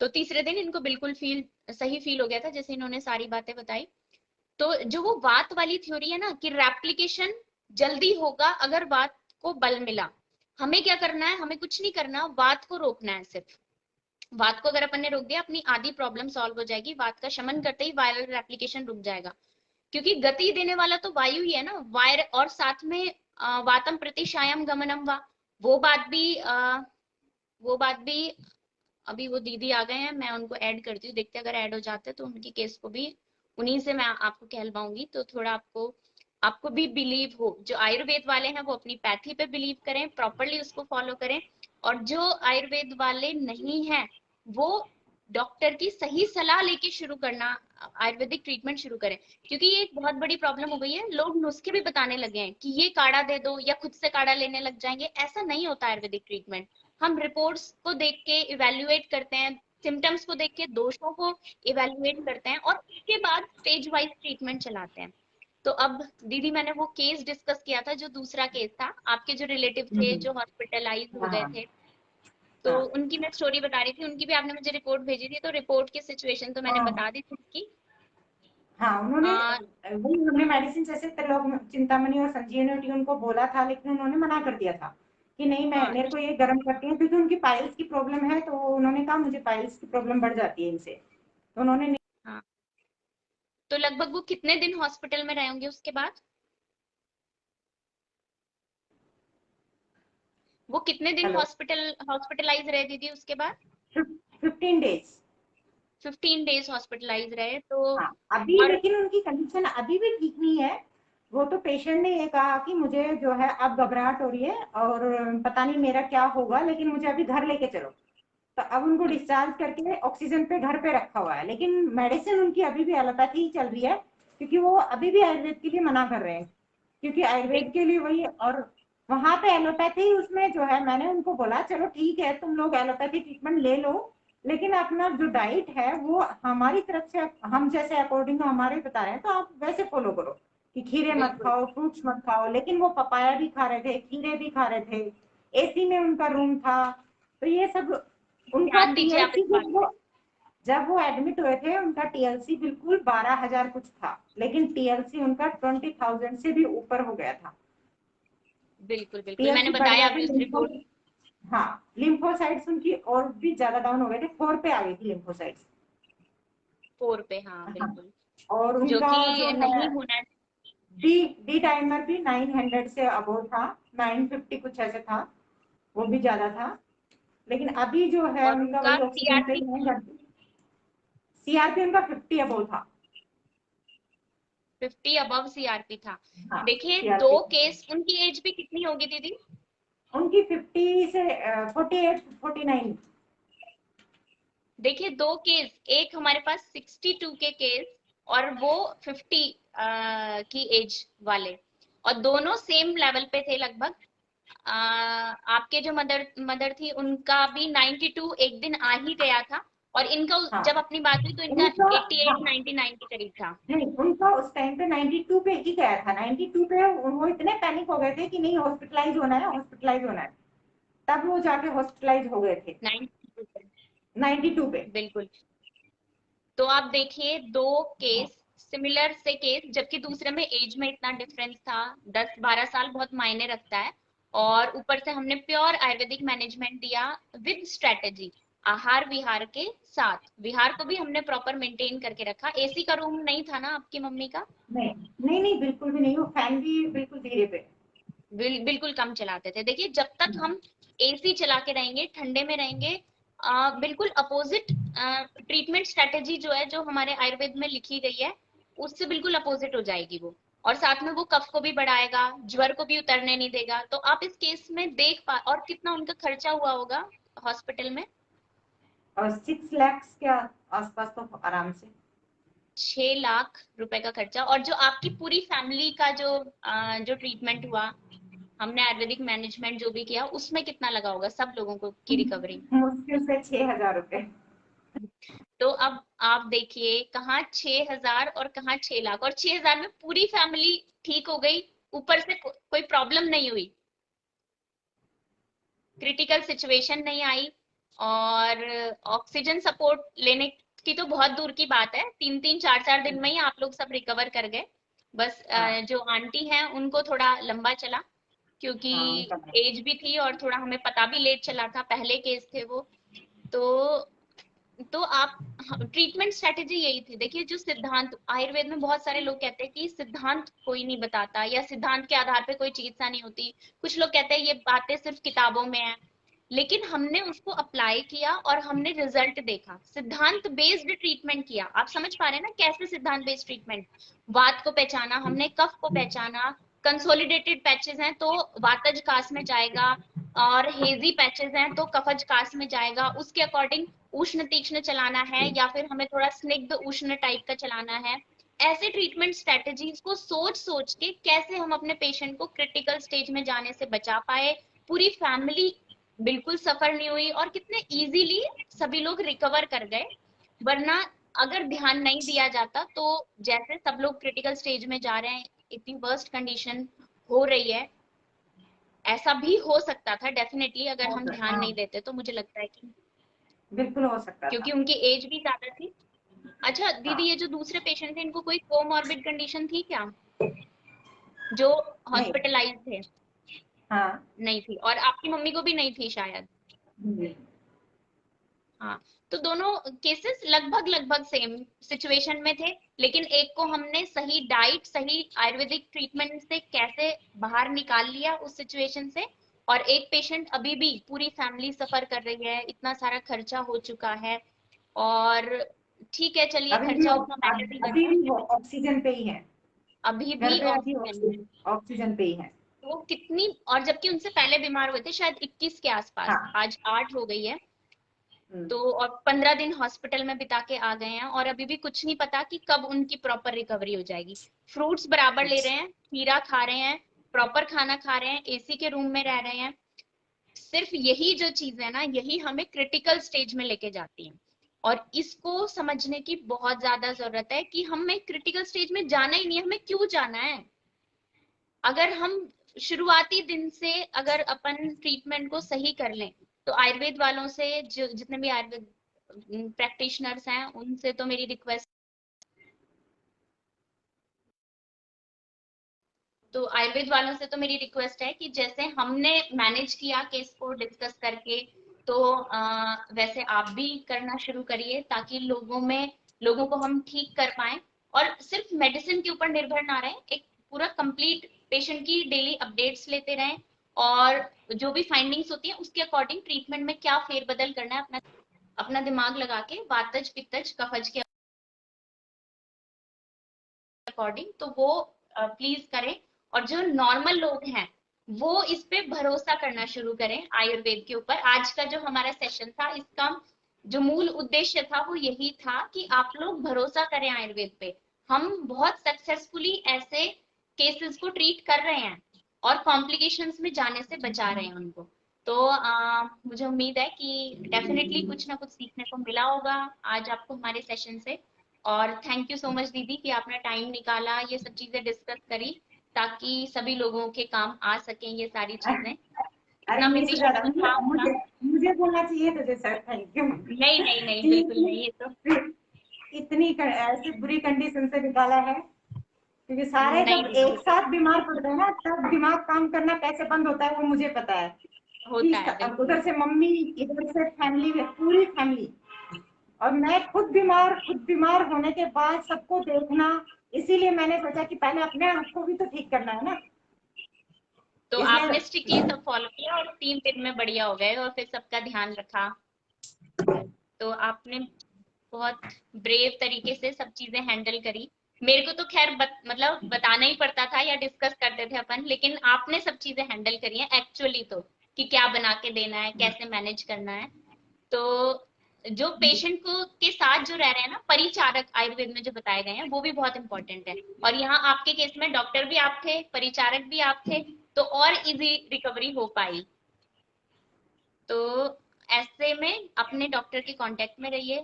तो तीसरे दिन इनको बिल्कुल सही फील हो गया था जैसे इन्होंने सारी बातें बताई। तो जो वो वात वाली थ्योरी है ना कि रेप्लिकेशन जल्दी होगा अगर वात को बल मिला, हमें क्या करना है, हमें कुछ नहीं करना, वात को रोकना है सिर्फ। वात को अगर अपन ने रोक दिया अपनी आधी प्रॉब्लम सॉल्व हो जाएगी। वात का शमन करते ही वायरल रेप्लिकेशन रुक जाएगा, क्योंकि गति देने वाला तो वायु ही है ना, वायर। और साथ में वातम प्रति शायम गमनम वा, वो बात भी वो बात भी अभी वो दीदी आ गए हैं, मैं उनको ऐड करती हूँ, देखते हैं अगर ऐड हो जाते हैं तो उनकी केस को भी उन्हीं से मैं आपको कहलवाऊंगी, तो थोड़ा आपको आपको भी बिलीव हो। जो आयुर्वेद वाले हैं वो अपनी पैथी पे बिलीव करें, प्रॉपरली उसको फॉलो करें। और जो आयुर्वेद वाले नहीं हैं वो डॉक्टर की सही सलाह लेके शुरू करना, आयुर्वेदिक ट्रीटमेंट शुरू करें। क्योंकि ये एक बहुत बड़ी प्रॉब्लम हो गई है, लोग नुस्खे भी बताने लगे हैं कि ये काढ़ा दे दो या खुद से काढ़ा लेने लग जाएंगे। ऐसा नहीं होता आयुर्वेदिक ट्रीटमेंट। हम रिपोर्ट्स को देख के इवेल्युएट करते हैं, सिम्टम्स को देख के दोषों को इवेल्युएट करते हैं और उसके बाद स्टेज वाइज ट्रीटमेंट चलाते हैं। तो अब दीदी मैंने वो केस डिस्कस किया था, जो दूसरा केस था, आपके जो रिलेटिव थे जो हॉस्पिटलाइज हो गए हाँ थे, तो हाँ उनकी मैं स्टोरी बता रही थी। उनकी भी आपने मुझे रिपोर्ट भेजी थी, तो रिपोर्ट की सिचुएशन तो मैंने हाँ बता दी थी उसकी। हाँ उन्होंने वही उन्होंने मेडिसिन जैसे त्रिलोक चिंतामणि और संजीवनी टी उनको बोला था, लेकिन उन्होंने मना कर दिया था कि नहीं, मैं हाँ मेरे को ये गर्म करती है, क्योंकि उनकी पाइल्स की प्रॉब्लम है। तो उन्होंने कहा मुझे पाइल्स की प्रॉब्लम बढ़ जाती है इनसे, तो उन्होंने हाँ। तो लगभग वो कितने दिन हॉस्पिटल में रहे होंगे उसके बाद? वो कितने दिन हेलो। हॉस्पिटलाइज रहे दीदी उसके बाद? 15 डेज। 15 डेज हॉस्पिटलाइज रहे तो। हाँ, अभी और लेकिन उनकी कंडीशन अभी भी ठीक नहीं है। वो तो पेशेंट ने ये कहा कि मुझे जो है अब घबराहट हो रही है और पता नहीं मेरा क्या होगा, लेकिन मुझे अभी घर लेके चलो। तो अब उनको डिस्चार्ज करके ऑक्सीजन पे घर पे रखा हुआ है, लेकिन मेडिसिन उनकी अभी भी एलोपैथी ही चल रही है, क्योंकि वो अभी भी आयुर्वेद के लिए मना कर रहे हैं, क्योंकि आयुर्वेद के लिए वही। और वहां पे एलोपैथी उसमें जो है, मैंने उनको बोला चलो ठीक है तुम लोग एलोपैथी ट्रीटमेंट ले लो, लेकिन अपना जो डाइट है वो हमारी तरफ से हम जैसे अकॉर्डिंग हमारे बता रहे हैं तो आप वैसे फॉलो करो, कि खीरे मत बिल्कुल खाओ, फ्रूट्स मत खाओ। लेकिन वो पपाया भी खा रहे थे, खीरे भी खा रहे थे, एसी में उनका रूम था। तो ये सब उनका ध्यान दीजिए आप टीएलसी, इस बात पे। जब वो एडमिट हुए थे उनका टीएलसी बिल्कुल 12,000 कुछ था, लेकिन टीएलसी उनका 20,000 से भी ऊपर हो गया था। बिल्कुल बिल्कुल, मैंने टीएलसी बढ़ बताया गया था, अभी उस रिपोर्ट। हाँ, लिम्फोसाइट्स उनकी और भी ज्यादा डाउन हो गए थे, 4 पे आ गई थी लिम्फोसाइट्स। 4 पे, हाँ हाँ, बिल्कुल। और जो उनका जो कि है नहीं होना। डी डी टाइमर भी 900 से अबोव था, 950 कुछ ऐसे था, वो भी ज्यादा था। लेकिन अभी जो है और उनका उनका वही ऑक्सीजन पे सीआरपी, ही है। सीआरपी उनका 50 अबोव था। 50 अबव सीआरपी था। हाँ, देखिए दो सीआरपी केस, उनकी एज भी कितनी होगी दीदी? उनकी 50 से 48 49। देखिए दो केस, एक हमारे पास 62 के केस और वो 50 की एज वाले, और दोनों सेम लेवल पे थे लगभग। आपके जो मदर मदर थी उनका भी 92 एक दिन आ ही गया था, और इनका हाँ, जब अपनी बात हुई तो इनका उनका, 88 हाँ, 99 के करीब था। नहीं उनका उस टाइम पे 92 पे ही गया था। 92 पे वो इतने पैनिक हो गए थे कि नहीं हॉस्पिटलाइज होना है, हॉस्पिटलाइज होना है, तब वो जाके हॉस्पिटलाइज हो गए थे 92 92 पे। बिल्कुल। तो आप देखिए दो केस, सिमिलर से केस, जबकि दूसरे में एज में इतना डिफरेंस था, 10-12 साल बहुत मायने रखता है। और ऊपर से हमने प्योर आयुर्वेदिक मैनेजमेंट दिया विद स्ट्रेटेजी, आहार विहार के साथ। विहार को भी हमने प्रॉपर मेंटेन करके रखा। एसी का रूम नहीं था ना आपकी मम्मी का? नहीं नहीं नहीं, बिल्कुल भी नहीं, वो फैन भी बिल्कुल धीरे पे। बिल्कुल कम चलाते थे। देखिए जब तक हम एसी चला के रहेंगे, ठंडे में रहेंगे, बिल्कुल अपोजिट ट्रीटमेंट स्ट्रेटेजी जो है, जो हमारे आयुर्वेद में लिखी गई है, उससे बिल्कुल अपोजिट हो जाएगी वो। और साथ में वो कफ को भी बढ़ाएगा, ज्वर को भी उतरने नहीं देगा। तो आप इस केस में देख पा, और कितना उनका खर्चा हुआ होगा हॉस्पिटल में? और 6 लाख के आसपास तो आराम से। 6 लाख रुपए का खर्चा। और जो आपकी पूरी फैमिली का जो ट्रीटमेंट हुआ, हमने आयुर्वेदिक मैनेजमेंट जो भी किया, उसमें कितना लगा होगा सब लोगों को की रिकवरी? मुश्किल से 6,000 रुपए। तो अब आप देखिए, कहाँ 6,000 और कहाँ 6 लाख, और 6,000 में पूरी फैमिली ठीक हो गई, ऊपर से कोई प्रॉब्लम नहीं हुई, क्रिटिकल सिचुएशन नहीं आई। और ऑक्सीजन सपोर्ट लेने की तो बहुत दूर की बात है, 3-3 4-4 दिन में ही आप लोग सब रिकवर कर गए। बस हाँ जो आंटी हैं उनको थोड़ा लंबा चला, क्योंकि हाँ, उनका एज भी थी और थोड़ा हमें पता भी लेट चला था, पहले केस थे वो। तो आप, ट्रीटमेंट स्ट्रेटेजी यही थी। देखिए जो सिद्धांत आयुर्वेद में, बहुत सारे लोग कहते हैं कि सिद्धांत कोई नहीं बताता, या सिद्धांत के आधार पे कोई चिकित्सा नहीं होती। कुछ लोग कहते हैं ये बातें सिर्फ किताबों में है, लेकिन हमने उसको अप्लाई किया और हमने रिजल्ट देखा, सिद्धांत बेस्ड ट्रीटमेंट किया। आप समझ पा रहे हैं ना कैसे सिद्धांत बेस्ड ट्रीटमेंट? वात को पहचाना हमने, कफ को पहचाना, कंसोलिडेटेड पैचेस हैं तो वातज कास में जाएगा, और हेजी पैचेस हैं तो कफज कास में जाएगा। उसके अकॉर्डिंग उष्ण तीक्ष्ण चलाना है, या फिर हमें थोड़ा स्निग्ध उष्ण टाइप का चलाना है। ऐसे ट्रीटमेंट स्ट्रेटेजीज को सोच सोच के कैसे हम अपने पेशेंट को क्रिटिकल स्टेज में जाने से बचा पाए। पूरी फैमिली बिल्कुल सफर नहीं हुई, और कितने इजीली सभी लोग रिकवर कर गए। वरना अगर ध्यान नहीं दिया जाता तो जैसे सब लोग क्रिटिकल स्टेज में जा रहे हैं, इतनी वर्स्ट कंडीशन हो रही है, ऐसा भी हो सकता था डेफिनेटली अगर हम ध्यान हाँ, नहीं देते। तो मुझे लगता है कि बिल्कुल हो सकता क्योंकि था। उनकी एज भी ज्यादा थी। अच्छा दीदी, हाँ, ये जो दूसरे पेशेंट थे इनको कोई कोमॉर्बिड कंडीशन थी क्या, जो नहीं, हॉस्पिटलाइज थे? हाँ, नहीं थी, और आपकी मम्मी को भी नहीं थी शायद। हाँ। तो दोनों केसेस लगभग लगभग सेम सिचुएशन में थे, लेकिन एक को हमने सही डाइट, सही आयुर्वेदिक ट्रीटमेंट से कैसे बाहर निकाल लिया उस सिचुएशन से, और एक पेशेंट अभी भी पूरी फैमिली सफर कर रही है, इतना सारा खर्चा हो चुका है। और ठीक है, चलिए अभी भी खर्चा उतना मैटर नहीं अभी करता, भी वो ऑक्सीजन पे ही है, अभी घर भी पे अभी ऑक्सीजन में है। ऑक्सीजन पे ही है। वो कितनी, और जबकि उनसे पहले बीमार हुए थे शायद 21 के आसपास, हाँ। आज 8 हो गई है। हम्म। तो और 15 दिन हॉस्पिटल में बिता के आ गए हैं, और अभी भी कुछ नहीं पता कि कब उनकी प्रॉपर रिकवरी हो जाएगी। फ्रूट्स बराबर ले रहे हैं, खीरा खा रहे हैं, प्रॉपर खाना खा रहे हैं, एसी के रूम में रह रहे हैं। सिर्फ यही जो चीज है ना, यही हमें क्रिटिकल स्टेज में लेके जाती है। और इसको समझने की बहुत ज्यादा जरूरत है कि हमें क्रिटिकल स्टेज में जाना ही नहीं है, हमें क्यों जाना है। अगर हम शुरुआती दिन से अगर अपन ट्रीटमेंट को सही कर लें, तो आयुर्वेद वालों से, जो जितने भी आयुर्वेद प्रैक्टिशनर्स हैं, उनसे तो मेरी रिक्वेस्ट, तो आयुर्वेद वालों से तो मेरी रिक्वेस्ट है कि जैसे हमने मैनेज किया केस को डिस्कस करके, तो वैसे आप भी करना शुरू करिए, ताकि लोगों को हम ठीक कर पाए, और सिर्फ मेडिसिन के ऊपर निर्भर ना रहे, एक पूरा कंप्लीट पेशेंट की डेली अपडेट्स लेते रहें, और जो भी फाइंडिंग्स होती है उसके अकॉर्डिंग ट्रीटमेंट में क्या फेरबदल करना है, अपना अपना दिमाग लगा के, वातज पित्तज कफज के अकॉर्डिंग, तो वो प्लीज करें। और जो नॉर्मल लोग हैं, वो इस पे भरोसा करना शुरू करें आयुर्वेद के ऊपर। आज का जो हमारा सेशन था, इसका जो मूल उद्देश्य था वो यही था कि आप लोग भरोसा करें आयुर्वेद पे। हम बहुत सक्सेसफुली ऐसे केसेस को ट्रीट कर रहे हैं, और कॉम्प्लिकेशंस में जाने से बचा रहे हैं उनको। तो मुझे उम्मीद है कि डेफिनेटली कुछ ना कुछ सीखने को मिला होगा आज आपको हमारे सेशन से। और थैंक यू सो मच दीदी कि आपने टाइम निकाला, ये सब चीजें डिस्कस करी, ताकि सभी लोगों के काम आ सकें ये सारी चीजें। अरे इतना नहीं बिजी सुजाता, शेड्यूल मुझे था अपना। मुझे मुझे बोलना चाहिए तुझे सर, थैंक यू नहीं नहीं नहीं, कि बिल्कुल नहीं, ये तो ऐसी बुरी कंडीशन से निकाला है, क्योंकि सारे नहीं जब दीदी, एक साथ बीमार पड़ते हैं ना, तब दिमाग काम करना कैसे बंद होता है वो मुझे पता है। कि होता है बिल्कुल। उधर से मम्मी, इधर से फैमिली, पूरी फैमिली, और मैं खुद बीमार होने के बाद सबको देखना, इसीलिए मैंने सोचा कि पहले अपने आप को भी तो ठीक करना है ना, तो इसलिए। आपने स्ट्रिक्टली सब फॉलो किया, और 3 दिन में बढ़िया हो गए, और फिर सबका ध्यान रखा। तो आपने बहुत ब्रेव तरीके से सब चीजें हैंडल करी। मेरे को तो खैर मतलब बताना ही पड़ता था, या डिस्कस करते थे अपन, लेकिन आपने सब चीजें हैंडल करी हैं एक्चुअली, तो कि क्या बना के देना है, कैसे मैनेज करना है। तो जो पेशेंट को के साथ जो रह रहे हैं ना, परिचारक आयुर्वेद में जो बताए गए हैं, वो भी बहुत इंपॉर्टेंट है। और यहाँ आपके केस में डॉक्टर भी आप थे, परिचारक भी आप थे, तो और इजी रिकवरी हो पाई। तो ऐसे में अपने डॉक्टर के कांटेक्ट में रहिए,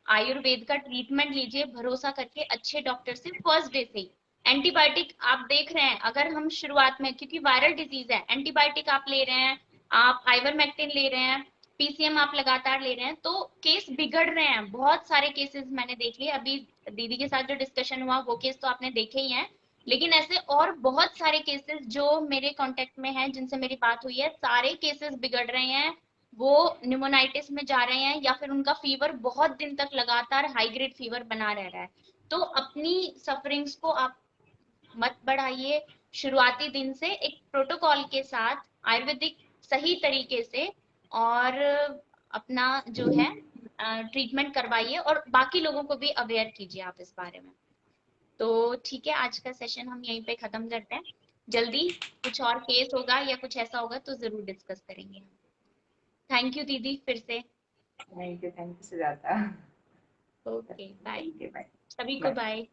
आयुर्वेद का ट्रीटमेंट लीजिए भरोसा करके अच्छे डॉक्टर से, फर्स्ट डे से ही। एंटीबायोटिक आप देख रहे हैं, अगर हम शुरुआत में, क्योंकि वायरल डिजीज है, एंटीबायोटिक आप ले रहे हैं, आप आइवरमेक्टिन ले रहे हैं, पीसीएम आप लगातार ले रहे हैं, तो केस बिगड़ रहे हैं। बहुत सारे केसेस मैंने देख लिए, अभी दीदी के साथ जो डिस्कशन हुआ वो केस तो आपने देखे ही हैं, लेकिन ऐसे और बहुत सारे केसेस जो मेरे कांटेक्ट में हैं, जिनसे मेरी बात हुई है, सारे केसेस बिगड़ रहे हैं। वो निमोनाइटिस में जा रहे हैं, या फिर उनका फीवर बहुत दिन तक लगातार हाई ग्रेड फीवर बना रह रहा है। तो अपनी सफरिंग्स को आप मत बढ़ाइए। शुरुआती दिन से एक प्रोटोकॉल के साथ, आयुर्वेदिक सही तरीके से, और अपना जो है ट्रीटमेंट करवाइए, और बाकी लोगों को भी अवेयर कीजिए आप इस बारे में। तो ठीक है, आज का सेशन हम यहीं पे खत्म करते हैं। जल्दी कुछ और केस होगा या कुछ ऐसा होगा तो जरूर डिस्कस करेंगे हम। थैंक यू दीदी फिर से। Thank you Sujata. Okay bye. ठीक है, बाय। सभी को बाय। बाय।